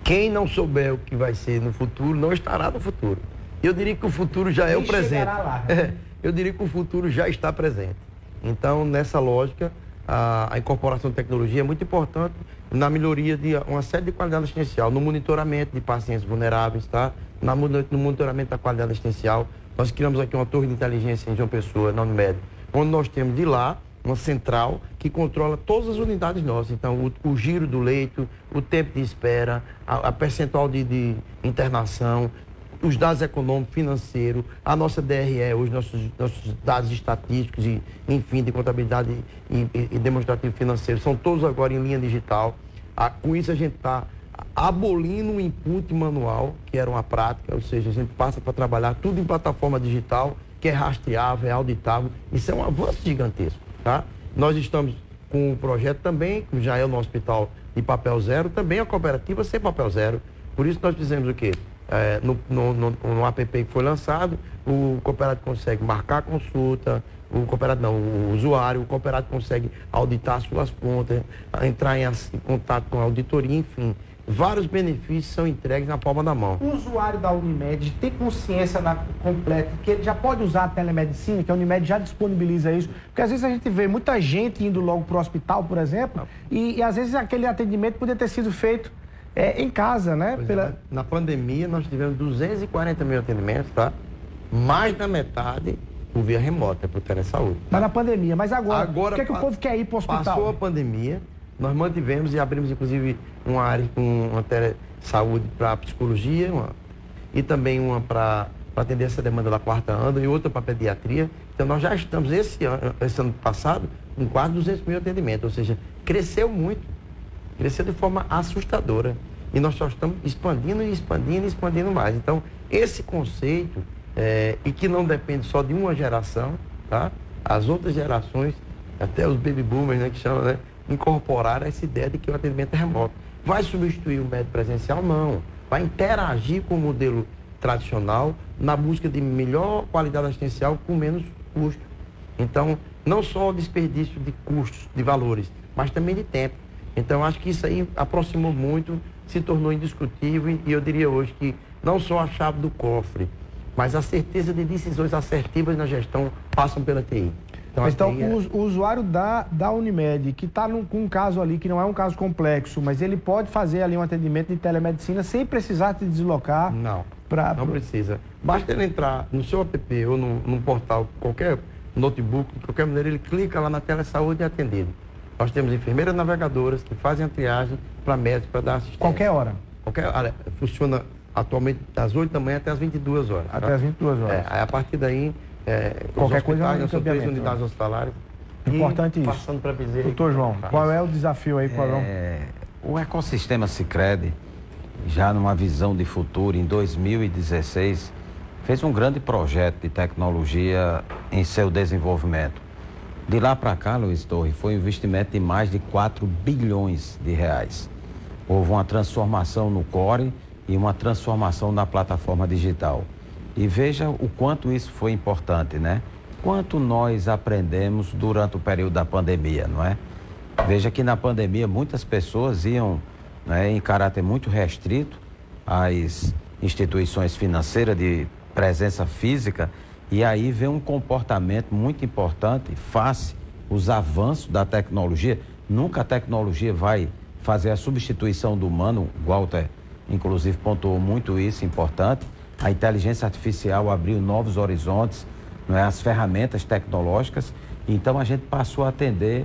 quem não souber o que vai ser no futuro, não estará no futuro. Eu diria que o futuro já é o presente. Lá, né? Eu diria que o futuro já está presente. Então, nessa lógica, a incorporação de tecnologia é muito importante na melhoria de uma série de qualidade assistencial, no monitoramento de pacientes vulneráveis, tá? No monitoramento da qualidade assistencial. Nós criamos aqui uma torre de inteligência em João Pessoa, na Unimed, onde nós temos de lá uma central que controla todas as unidades nossas. Então, o giro do leito, o tempo de espera, a percentual de internação, os dados econômicos, financeiros, a nossa DRE, os nossos dados estatísticos e, enfim, de contabilidade e demonstrativo financeiro, são todos agora em linha digital. Com isso a gente está abolindo o input manual, que era uma prática, ou seja, a gente passa para trabalhar tudo em plataforma digital, que é rastreável, é auditável. Isso é um avanço gigantesco, tá? Nós estamos com um projeto também, que já é no hospital de papel zero, também a cooperativa sem papel zero. Por isso nós fizemos o quê? No app que foi lançado, o cooperado consegue marcar a consulta, o usuário, o cooperado consegue auditar suas contas, entrar em contato com a auditoria, enfim. Vários benefícios são entregues na palma da mão. O usuário da Unimed tem consciência completa que ele já pode usar a telemedicina, que a Unimed já disponibiliza isso? Porque às vezes a gente vê muita gente indo logo para o hospital, por exemplo, e às vezes aquele atendimento poderia ter sido feito em casa, né? Na pandemia nós tivemos 240 mil atendimentos, tá? Mais da metade por via remota, por telesaúde. Tá? Mas na pandemia, mas agora por que o povo quer ir para o hospital? Passou a pandemia, nós mantivemos e abrimos inclusive uma área com uma telesaúde para psicologia e também uma para atender essa demanda da quarta onda e outra para pediatria. Então nós já estamos esse ano passado com quase 200 mil atendimentos, ou seja, cresceu muito. Cresceu de forma assustadora. E nós só estamos expandindo e expandindo e expandindo mais. Então, esse conceito, e que não depende só de uma geração, tá? As outras gerações, até os baby boomers, né, que chamam, né, incorporaram essa ideia de que o atendimento é remoto. Vai substituir o médico presencial? Não. Vai interagir com o modelo tradicional na busca de melhor qualidade assistencial com menos custo. Então, não só o desperdício de custos, de valores, mas também de tempo. Então, acho que isso aí aproximou muito, se tornou indiscutível e eu diria hoje que não só a chave do cofre, mas a certeza de decisões assertivas na gestão passam pela TI. Então o usuário da Unimed, que está com um caso ali, que não é um caso complexo, mas ele pode fazer ali um atendimento de telemedicina sem precisar se deslocar? Não, não precisa. Basta ele entrar no seu app ou num portal, qualquer notebook, de qualquer maneira, ele clica lá na telesaúde e é atendido. Nós temos enfermeiras navegadoras que fazem a triagem para médicos para dar assistência. Qualquer hora? Qualquer hora. Funciona atualmente das 8 da manhã até as 22 horas. Até as 22 horas. Aí a partir daí, qualquer coisa nós são 3 unidades hospitalares. Importante isso. Passando para dizer. Doutor João, qual é o desafio aí, O ecossistema Sicredi, já numa visão de futuro, em 2016, fez um grande projeto de tecnologia em seu desenvolvimento. De lá para cá, Luiz Torres, foi um investimento de mais de 4 bilhões de reais. Houve uma transformação no core e uma transformação na plataforma digital. E veja o quanto isso foi importante, né? Quanto nós aprendemos durante o período da pandemia, não é? Veja que na pandemia muitas pessoas iam, né, em caráter muito restrito às instituições financeiras de presença física, e aí vem um comportamento muito importante face aos avanços da tecnologia. Nunca a tecnologia vai fazer a substituição do humano. O Walter, inclusive, pontuou muito isso, importante. A inteligência artificial abriu novos horizontes, não é? As ferramentas tecnológicas. Então, a gente passou a atender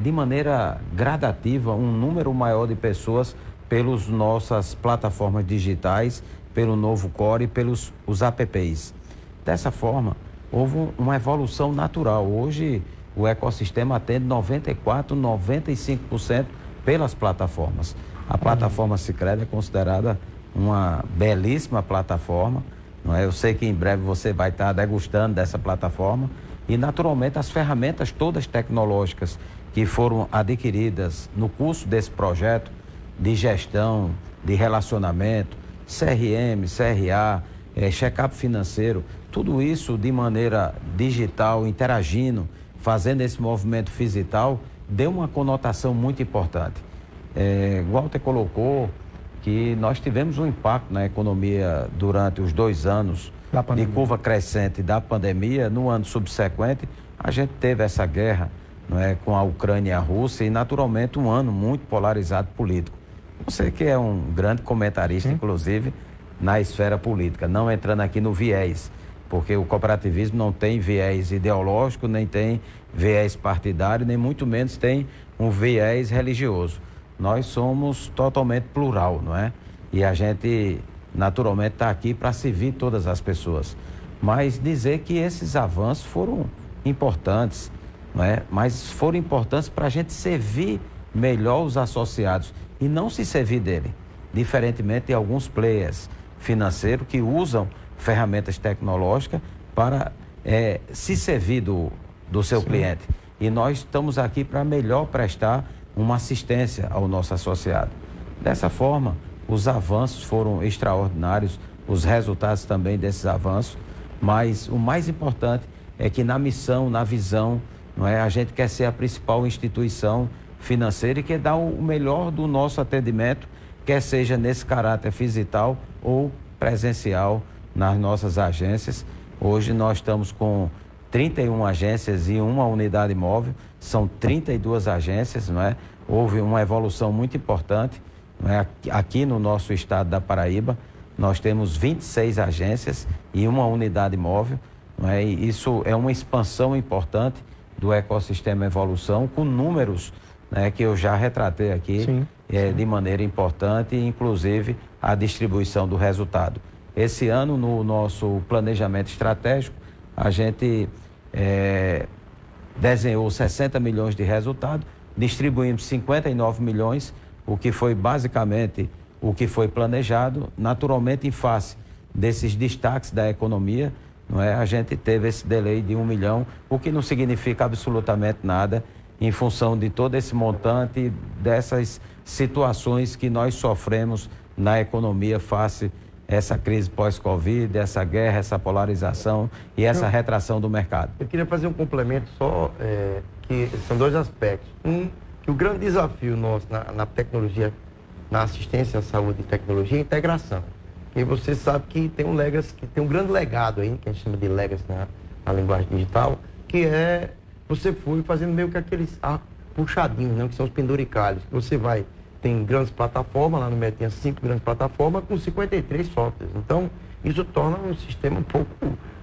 de maneira gradativa um número maior de pessoas pelas nossas plataformas digitais, pelo novo core e pelos apps. Dessa forma, houve uma evolução natural. Hoje, o ecossistema atende 94%, 95% pelas plataformas. A plataforma Sicredi é considerada uma belíssima plataforma, não é? Eu sei que em breve você vai estar degustando dessa plataforma e, naturalmente, as ferramentas todas tecnológicas que foram adquiridas no curso desse projeto de gestão, de relacionamento, CRM, CRA, check-up financeiro, tudo isso de maneira digital, interagindo, fazendo esse movimento digital, deu uma conotação muito importante. Walter colocou que nós tivemos um impacto na economia durante os 2 anos de curva crescente da pandemia. No ano subsequente, a gente teve essa guerra, não é, com a Ucrânia e a Rússia, e naturalmente um ano muito polarizado político. Você que é um grande comentarista, inclusive, na esfera política, não entrando aqui no viés, porque o cooperativismo não tem viés ideológico, nem tem viés partidário, nem muito menos tem um viés religioso. Nós somos totalmente plural, não é? E a gente, naturalmente, está aqui para servir todas as pessoas. Mas dizer que esses avanços foram importantes, não é? Mas foram importantes para a gente servir melhor os associados e não se servir dele, diferentemente de alguns players financeiros que usam ferramentas tecnológicas para se servir do seu cliente. E nós estamos aqui para melhor prestar uma assistência ao nosso associado. Dessa forma, os avanços foram extraordinários, os resultados também desses avanços, mas o mais importante é que na missão, na visão, não é, a gente quer ser a principal instituição financeira e quer dar o melhor do nosso atendimento, quer seja nesse caráter digital ou presencial nas nossas agências. Hoje nós estamos com 31 agências e uma unidade móvel, são 32 agências, não é? Houve uma evolução muito importante, não é? Aqui no nosso estado da Paraíba, nós temos 26 agências e uma unidade móvel, não é? E isso é uma expansão importante do ecossistema Evolução, com números, né, que eu já retratei aqui de maneira importante, inclusive a distribuição do resultado. Esse ano, no nosso planejamento estratégico, a gente desenhou 60 milhões de resultado, distribuímos 59 milhões, o que foi basicamente o que foi planejado. Naturalmente, em face desses destaques da economia, não é? A gente teve esse delay de 1 milhão, o que não significa absolutamente nada em função de todo esse montante, dessas situações que nós sofremos na economia face essa crise pós-Covid, essa guerra, essa polarização e essa retração do mercado. Eu queria fazer um complemento só, que são 2 aspectos. Que o grande desafio nosso na tecnologia, na assistência à saúde e tecnologia é a integração. E você sabe que tem um legacy, que tem um grande legado aí, que a gente chama de legacy na linguagem digital, que é você foi fazendo meio que aqueles puxadinhos, né, que são os penduricalhos. Você vai, tem grandes plataformas, lá no MED tinha 5 grandes plataformas com 53 softwares. Então, isso torna um sistema um pouco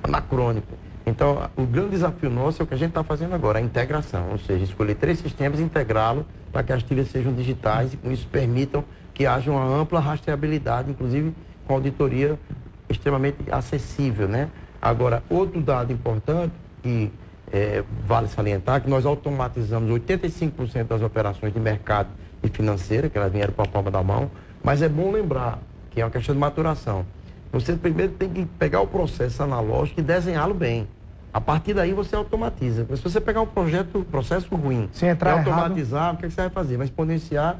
anacrônico. Então, o grande desafio nosso é o que a gente está fazendo agora, a integração, ou seja, escolher 3 sistemas e integrá-los para que as trilhas sejam digitais e com isso permitam que haja uma ampla rastreabilidade, inclusive com auditoria extremamente acessível, né? Agora, outro dado importante que vale salientar, que nós automatizamos 85% das operações de mercado e financeira, que elas vieram para a palma da mão, mas é bom lembrar que é uma questão de maturação. Você primeiro tem que pegar o processo analógico e desenhá-lo bem. A partir daí você automatiza. Se você pegar um processo ruim e automatizar, o que você vai fazer? Vai exponenciar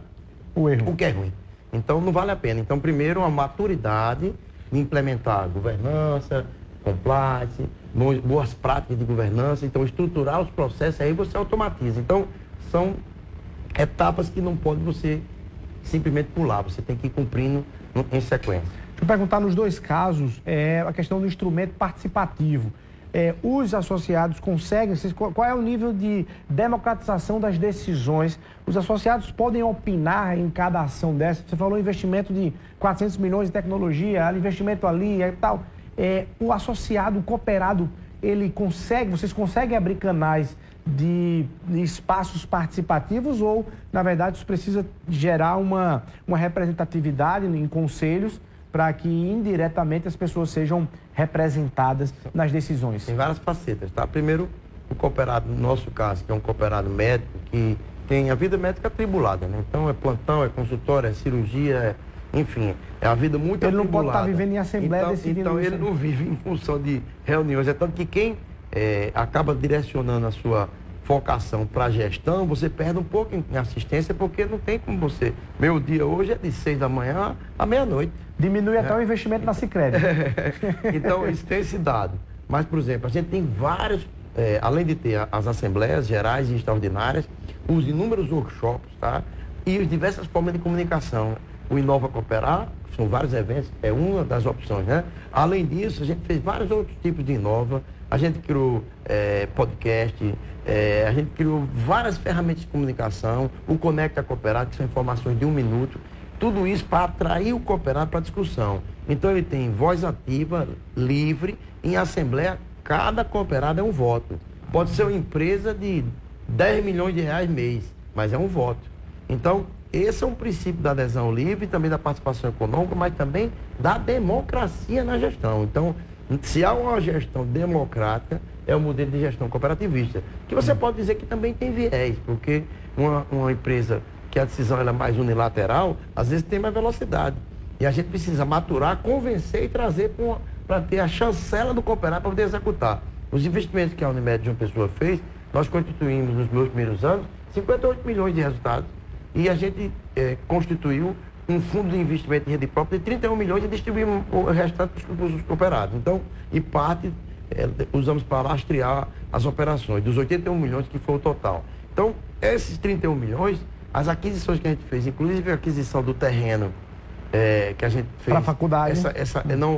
o erro. O que é ruim. Então não vale a pena. Então, primeiro, a maturidade de implementar governança, compliance, boas práticas de governança, então estruturar os processos, aí você automatiza. Então, são etapas que não pode você simplesmente pular, você tem que ir cumprindo em sequência. Deixa eu perguntar nos dois casos, a questão do instrumento participativo. Os associados conseguem, qual é o nível de democratização das decisões? Os associados podem opinar em cada ação dessa? Você falou investimento de 400 milhões em tecnologia, investimento ali e tal. O associado, o cooperado, vocês conseguem abrir canais de espaços participativos ou, na verdade, isso precisa gerar uma representatividade em conselhos para que indiretamente as pessoas sejam representadas nas decisões? Tem várias facetas, tá? Primeiro, o cooperado, no nosso caso, que é um cooperado médico, que tem a vida médica atribulada, né? Então é plantão, é consultório, é cirurgia, enfim, é a vida muito atribulada. Ele não pode estar vivendo em assembleia decidindo então isso. Ele não vive em função de reuniões, é tanto que quem acaba direcionando a sua focação para a gestão, você perde um pouco em assistência, porque não tem como você... Meu dia hoje é de 6 da manhã à meia-noite. Diminui até o investimento na Sicredi. Então, isso tem esse dado. Mas, por exemplo, a gente tem vários, além de ter as assembleias gerais e extraordinárias, os inúmeros workshops, tá? E as diversas formas de comunicação. O Inova Cooperar, são vários eventos, é uma das opções, né? Além disso, a gente fez vários outros tipos de Inova. A gente criou podcast, a gente criou várias ferramentas de comunicação, o Conecta Cooperado, que são informações de 1 minuto, tudo isso para atrair o cooperado para a discussão. Então ele tem voz ativa, livre, em assembleia, cada cooperado é um voto. Pode ser uma empresa de 10 milhões de reais mês, mas é um voto. Então, esse é um princípio da adesão livre, também da participação econômica, mas também da democracia na gestão. Então, se há uma gestão democrática, é o modelo de gestão cooperativista. Que você pode dizer que também tem viés, porque uma empresa que a decisão é mais unilateral, às vezes tem mais velocidade. E a gente precisa maturar, convencer e trazer para ter a chancela do cooperado para poder executar. Os investimentos que a Unimed João Pessoa fez, nós constituímos nos meus primeiros anos 58 milhões de resultados. E a gente constituiu um fundo de investimento em rede própria de 31 milhões e distribuímos o restante para os cooperados. Então, e parte usamos para lastrear as operações, dos 81 milhões que foi o total. Então, esses 31 milhões, as aquisições que a gente fez, inclusive a aquisição do terreno que a gente fez... Para a faculdade.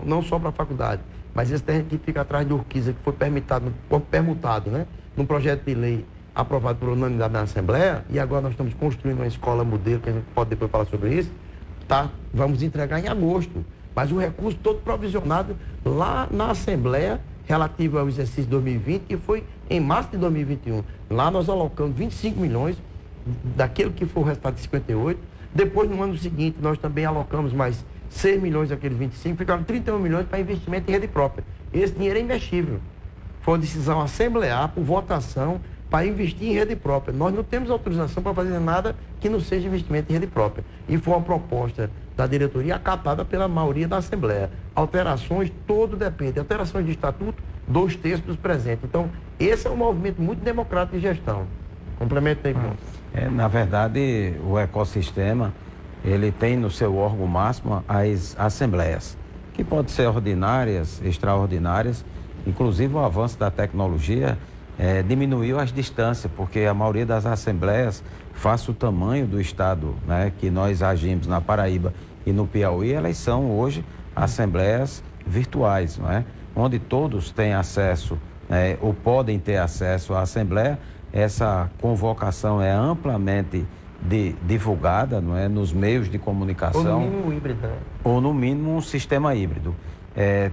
Não só para a faculdade, mas esse terreno que fica atrás do Urquiza, que foi permutado, né? Num projeto de lei aprovado por unanimidade na Assembleia, e agora nós estamos construindo uma escola modelo, que a gente pode depois falar sobre isso, tá? Vamos entregar em agosto. Mas o recurso todo provisionado lá na Assembleia, relativo ao exercício 2020, que foi em março de 2021. Lá nós alocamos 25 milhões, daquele que foi o resultado de 58. Depois, no ano seguinte, nós também alocamos mais 6 milhões daqueles 25, ficaram 31 milhões para investimento em rede própria. Esse dinheiro é investível. Foi uma decisão assemblear, por votação, para investir em rede própria. Nós não temos autorização para fazer nada que não seja investimento em rede própria. E foi uma proposta da diretoria acatada pela maioria da Assembleia. Alterações, todo depende. Alterações de estatuto, 2/3 dos presentes. Então, esse é um movimento muito democrático de gestão. Complementa aí, Bruno. Na verdade, o ecossistema, ele tem no seu órgão máximo as assembleias, que podem ser ordinárias, extraordinárias. Inclusive, o avanço da tecnologia diminuiu as distâncias, porque a maioria das assembleias, face o tamanho do estado, né, que nós agimos na Paraíba e no Piauí, elas são hoje assembleias virtuais, não é? Onde todos têm acesso, ou podem ter acesso à assembleia. Essa convocação é amplamente divulgada, não é, nos meios de comunicação. Ou no mínimo híbrido. Ou no mínimo um sistema híbrido.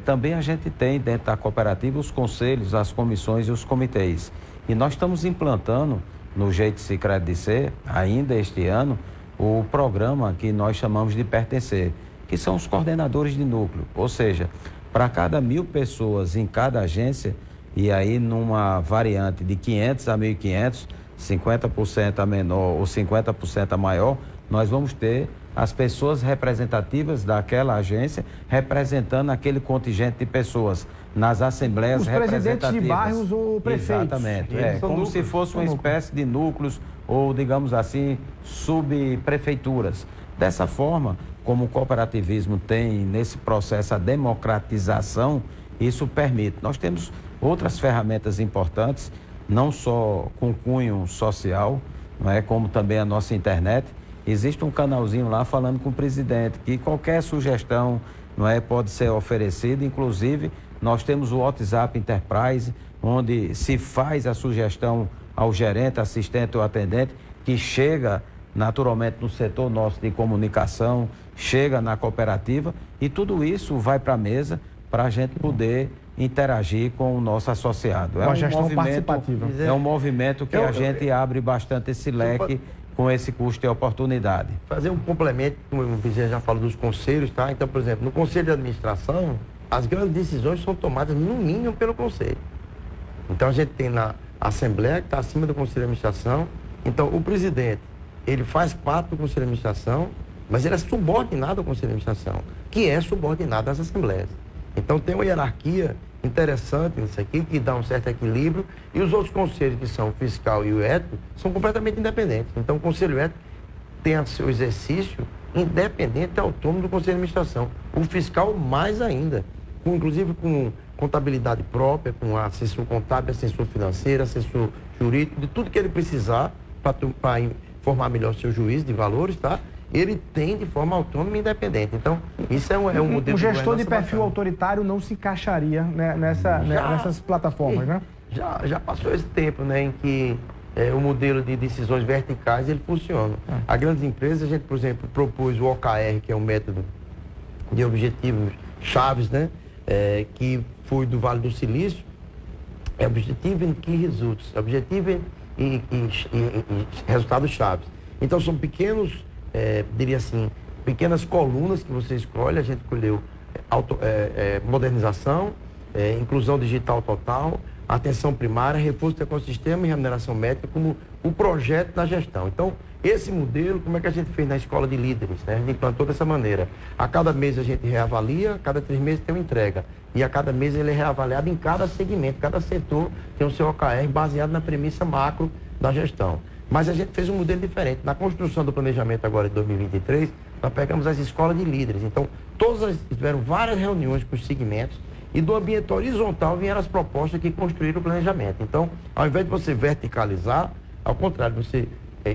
Também a gente tem dentro da cooperativa os conselhos, as comissões e os comitês. E nós estamos implantando, no Jeito Sicredi de Ser, ainda este ano, o programa que nós chamamos de Pertencer, que são os coordenadores de núcleo. Ou seja, para cada 1.000 pessoas em cada agência, e aí numa variante de 500 a 1.500, 50% a menor ou 50% a maior, nós vamos ter as pessoas representativas daquela agência, representando aquele contingente de pessoas nas assembleias representativas. Os presidentes de bairros ou prefeitos. Exatamente. Como se fosse uma espécie de núcleos ou, digamos assim, subprefeituras. Dessa forma, como o cooperativismo tem nesse processo a democratização, isso permite. Nós temos outras ferramentas importantes, não só com cunho social, não é, como também a nossa internet. Existe um canalzinho lá falando com o presidente, que qualquer sugestão, não é, pode ser oferecida. Inclusive, nós temos o WhatsApp Enterprise, onde se faz a sugestão ao gerente, assistente ou atendente, que chega naturalmente no setor nosso de comunicação, chega na cooperativa, e tudo isso vai para a mesa para a gente poder interagir com o nosso associado. Uma gestão participativa. É um movimento que a gente abre bastante esse leque com esse custo e oportunidade. Fazer um complemento, como o vizinho já falou dos conselhos, tá? Então, por exemplo, no conselho de administração, as grandes decisões são tomadas no mínimo pelo conselho. Então, a gente tem na assembleia que está acima do conselho de administração. Então, o presidente, ele faz parte do conselho de administração, mas ele é subordinado ao conselho de administração, que é subordinado às assembleias. Então, tem uma hierarquia interessante nisso aqui, que dá um certo equilíbrio, e os outros conselhos, que são o fiscal e o ético, são completamente independentes. Então, o conselho ético tem o seu exercício independente e autônomo do conselho de administração. O fiscal, mais ainda, inclusive com contabilidade própria, com assessor contábil, assessor financeiro, assessor jurídico, de tudo que ele precisar para formar melhor seu juízo de valores, tá? Ele tem de forma autônoma e independente. Então, isso é um modelo... O gestor de perfil autoritário não se encaixaria, né, nessas plataformas, né? Já passou esse tempo, né, em que o modelo de decisões verticais, ele funciona. A grandes empresas, a gente, por exemplo, propôs o OKR, que é um método de objetivos chaves, né, que foi do Vale do Silício, é Objective and Key Results, objetivo e resultados chaves. Então, são pequenos... diria assim, pequenas colunas que você escolhe. A gente escolheu modernização, inclusão digital total, atenção primária, reforço do ecossistema e remuneração métrica como o projeto da gestão. Então, esse modelo, como é que a gente fez na escola de líderes, né? A gente implantou dessa maneira. A cada mês a gente reavalia, a cada 3 meses tem uma entrega. E a cada mês ele é reavaliado em cada segmento, cada setor tem o seu OKR baseado na premissa macro da gestão. Mas a gente fez um modelo diferente. Na construção do planejamento agora de 2023, nós pegamos as escolas de líderes. Então, tiveram várias reuniões com os segmentos e do ambiente horizontal vieram as propostas que construíram o planejamento. Então, ao invés de você verticalizar, ao contrário,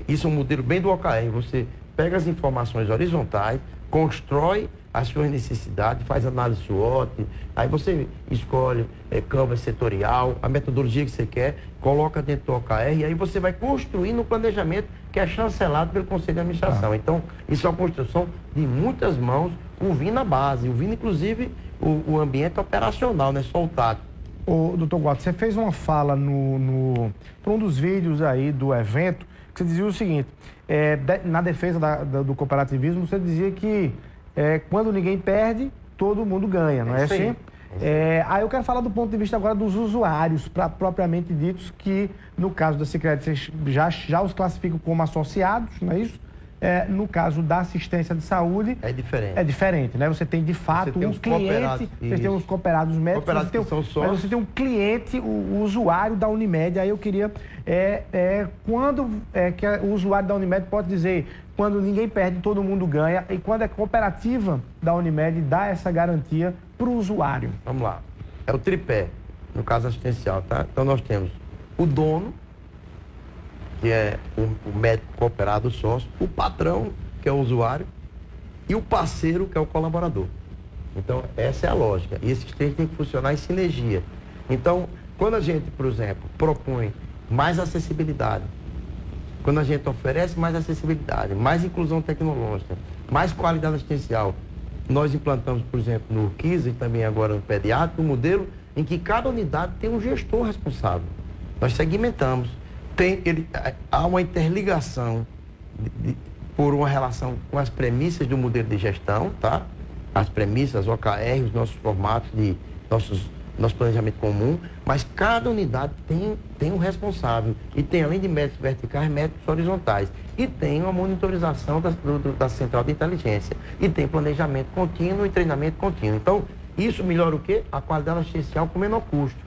isso é um modelo bem do OKR. Você pega as informações horizontais, constrói as suas necessidades, faz análise SWOT, aí você escolhe canvas setorial, a metodologia que você quer, coloca dentro do OKR, e aí você vai construindo um planejamento que é chancelado pelo Conselho de Administração. Então, isso é uma construção de muitas mãos, ouvindo a base, ouvindo inclusive o ambiente operacional, né, só o tático. Ô, doutor Guato, você fez uma fala para um dos vídeos aí do evento, que você dizia o seguinte, na defesa do cooperativismo, você dizia que quando ninguém perde, todo mundo ganha, não é assim? Aí eu quero falar do ponto de vista agora dos usuários, propriamente ditos, que no caso da Sicredi vocês já os classificam como associados, não é isso? No caso da assistência de saúde... É diferente. É diferente, né? Você tem, de fato, um cliente... Você tem os cooperados médicos, mas você tem um cliente, o usuário da Unimed. Aí eu queria... quando que o usuário da Unimed pode dizer... Quando ninguém perde, todo mundo ganha. E quando é cooperativa da Unimed, dá essa garantia para o usuário. Vamos lá. É o tripé, no caso assistencial, tá? Então nós temos o dono, que é o médico cooperado, o sócio, o patrão, que é o usuário, e o parceiro, que é o colaborador. Então, essa é a lógica. E esses três têm que funcionar em sinergia. Então, quando a gente, por exemplo, propõe mais acessibilidade, quando a gente oferece mais acessibilidade, mais inclusão tecnológica, mais qualidade assistencial, nós implantamos, por exemplo, no KISA e também agora no pediátrico, um modelo em que cada unidade tem um gestor responsável. Nós segmentamos. Há uma interligação por uma relação com as premissas do modelo de gestão, tá? As premissas, OKR, os nossos formatos de nossos nosso planejamento comum, mas cada unidade tem um responsável. E tem, além de médicos verticais, médicos horizontais. E tem uma monitorização da central de inteligência. E tem planejamento contínuo e treinamento contínuo. Então, isso melhora o quê? A qualidade assistencial com menor custo.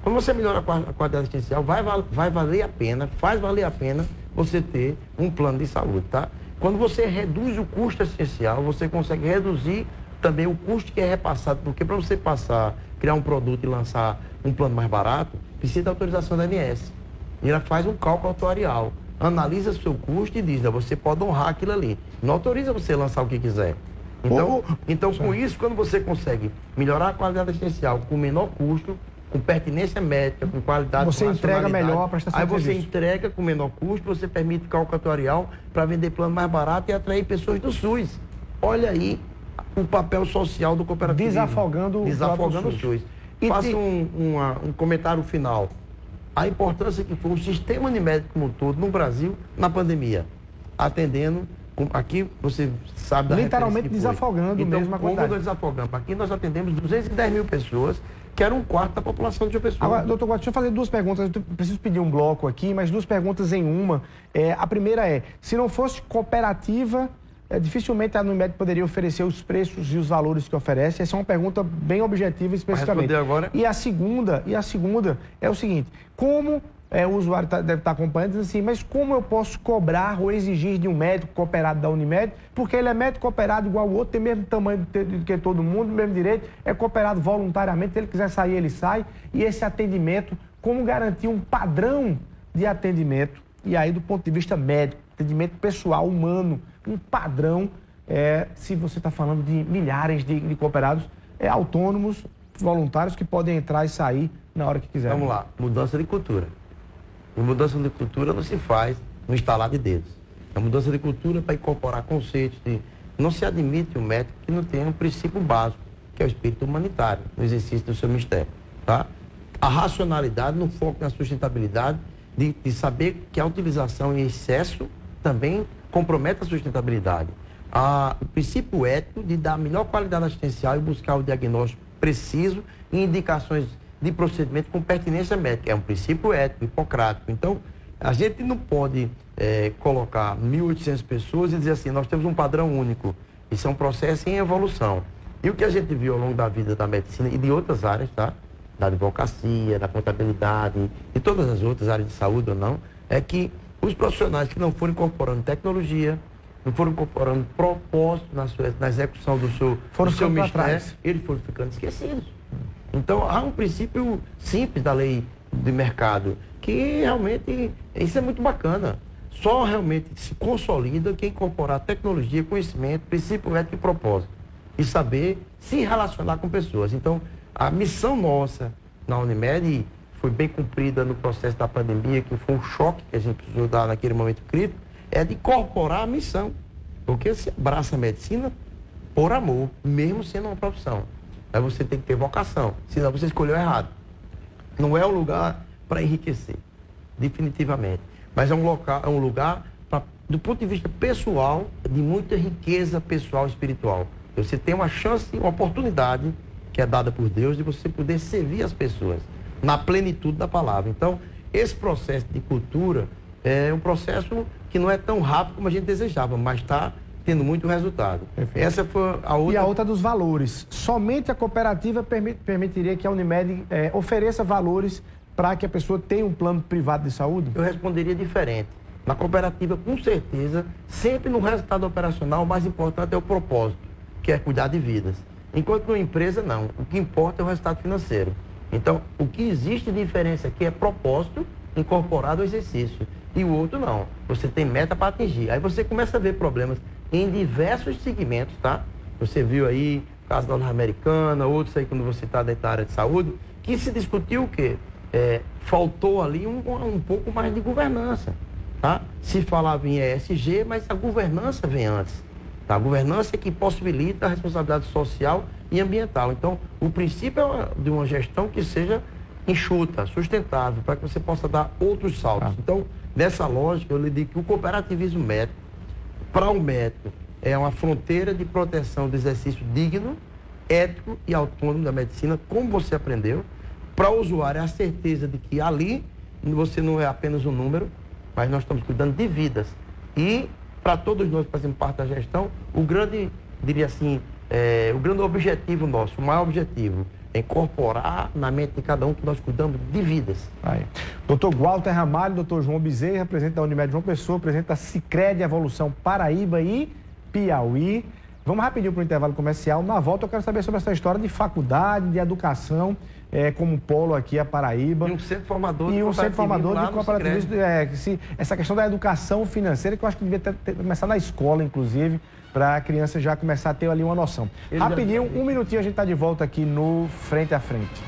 Quando você melhora a qualidade assistencial, vai valer a pena, faz valer a pena você ter um plano de saúde, tá? Quando você reduz o custo assistencial, você consegue reduzir também o custo que é repassado, porque para você criar um produto e lançar um plano mais barato, precisa da autorização da ANS. E ela faz um cálculo atuarial, analisa seu custo e diz, você pode honrar aquilo ali. Não autoriza você lançar o que quiser. Então com isso, quando você consegue melhorar a qualidade assistencial com menor custo, com pertinência médica, com qualidade, você entrega melhor a prestação de serviço. Aí você entrega com menor custo, você permite cálculo atuarial para vender plano mais barato e atrair pessoas do SUS. Olha aí o papel social do cooperativismo. Desafogando o SUS. Faço um comentário final. A importância que foi o sistema Unimed como um todo no Brasil, na pandemia, atendendo, aqui você sabe da literalmente desafogando então, mesmo a quantidade. Como nós desafogamos? Aqui nós atendemos 210 mil pessoas, que era um quarto da população de João Pessoa. Agora, doutor Guato, deixa eu fazer duas perguntas. Eu preciso pedir um bloco aqui, mas duas perguntas em uma. A primeira é, se não fosse cooperativa, dificilmente a Unimed poderia oferecer os preços e os valores que oferece. Essa é uma pergunta bem objetiva especificamente. Vai responder agora? E a segunda é o seguinte, como o usuário deve estar acompanhando, diz assim, mas como eu posso cobrar ou exigir de um médico cooperado da Unimed, porque ele é médico cooperado igual o outro, tem o mesmo tamanho que todo mundo, o mesmo direito, é cooperado voluntariamente, se ele quiser sair, ele sai, e esse atendimento, como garantir um padrão de atendimento, e aí do ponto de vista médico, atendimento pessoal, humano, um padrão, se você está falando de milhares de cooperados autônomos, voluntários, que podem entrar e sair na hora que quiser. Vamos lá, mudança de cultura. E mudança de cultura não se faz no estalar de dedos. A mudança de cultura para incorporar conceitos de... Não se admite um médico que não tenha um princípio básico, que é o espírito humanitário, no exercício do seu mistério. Tá? A racionalidade no foco na sustentabilidade, de saber que a utilização em excesso também compromete a sustentabilidade. O princípio ético de dar a melhor qualidade assistencial e buscar o diagnóstico preciso e indicações de procedimento com pertinência médica. É um princípio ético, hipocrático. Então, a gente não pode colocar 1.800 pessoas e dizer assim, nós temos um padrão único. Isso é um processo em evolução. E o que a gente viu ao longo da vida da medicina e de outras áreas, tá? Da advocacia, da contabilidade e todas as outras áreas de saúde ou não, é que os profissionais que não foram incorporando tecnologia, não foram incorporando propósito na execução do seu mistério, eles foram ficando esquecidos. Então, há um princípio simples da lei de mercado, que realmente, isso é muito bacana. Só realmente se consolida quem incorporar tecnologia, conhecimento, princípio ético e propósito. E saber se relacionar com pessoas. Então, a missão nossa na Unimed foi bem cumprida no processo da pandemia, que foi um choque que a gente precisou dar naquele momento crítico, é de incorporar a missão. Porque você abraça a medicina por amor, mesmo sendo uma profissão. Aí você tem que ter vocação, senão você escolheu errado. Não é um lugar para enriquecer, definitivamente. Mas é um lugar, do ponto de vista pessoal, de muita riqueza pessoal e espiritual. Você tem uma chance, uma oportunidade, que é dada por Deus, de você poder servir as pessoas, na plenitude da palavra. Então, esse processo de cultura é um processo que não é tão rápido como a gente desejava, mas está tendo muito resultado. Perfeito. Essa foi a outra... E a outra dos valores. Somente a cooperativa permitiria que a Unimed ofereça valores para que a pessoa tenha um plano privado de saúde? Eu responderia diferente. Na cooperativa, com certeza, sempre no resultado operacional, o mais importante é o propósito, que é cuidar de vidas. Enquanto numa empresa, não. O que importa é o resultado financeiro. Então, o que existe de diferença aqui é propósito incorporado ao exercício. E o outro não. Você tem meta para atingir. Aí você começa a ver problemas em diversos segmentos, tá? Você viu aí, caso da norte-americana, outros aí quando você está dentro da área de saúde, que se discutiu o quê? Faltou ali um pouco mais de governança, tá? Se falava em ESG, mas a governança vem antes. Tá? A governança é que possibilita a responsabilidade social e ambiental. Então, o princípio é de uma gestão que seja enxuta, sustentável, para que você possa dar outros saltos. Então, nessa lógica, eu lhe digo que o cooperativismo médico, para o médico, é uma fronteira de proteção do exercício digno, ético e autônomo da medicina, como você aprendeu, para o usuário a certeza de que ali você não é apenas um número, mas nós estamos cuidando de vidas. E para todos nós que fazemos parte da gestão, o grande, diria assim, o grande objetivo nosso, o maior objetivo, é incorporar na mente de cada um que nós cuidamos de vidas. Aí. Dr. Walter Ramalho, Dr. João Bezerra, presidente da Unimed João Pessoa, presidente da Sicredi Evolução Paraíba e Piauí. Vamos rapidinho para o intervalo comercial. Na volta eu quero saber sobre essa história de faculdade, de educação, como polo aqui a Paraíba. E um centro formador de cooperativismo. Essa questão da educação financeira, que eu acho que devia começar na escola, inclusive, para a criança já começar a ter ali uma noção. Rapidinho, um minutinho, a gente está de volta aqui no Frente a Frente.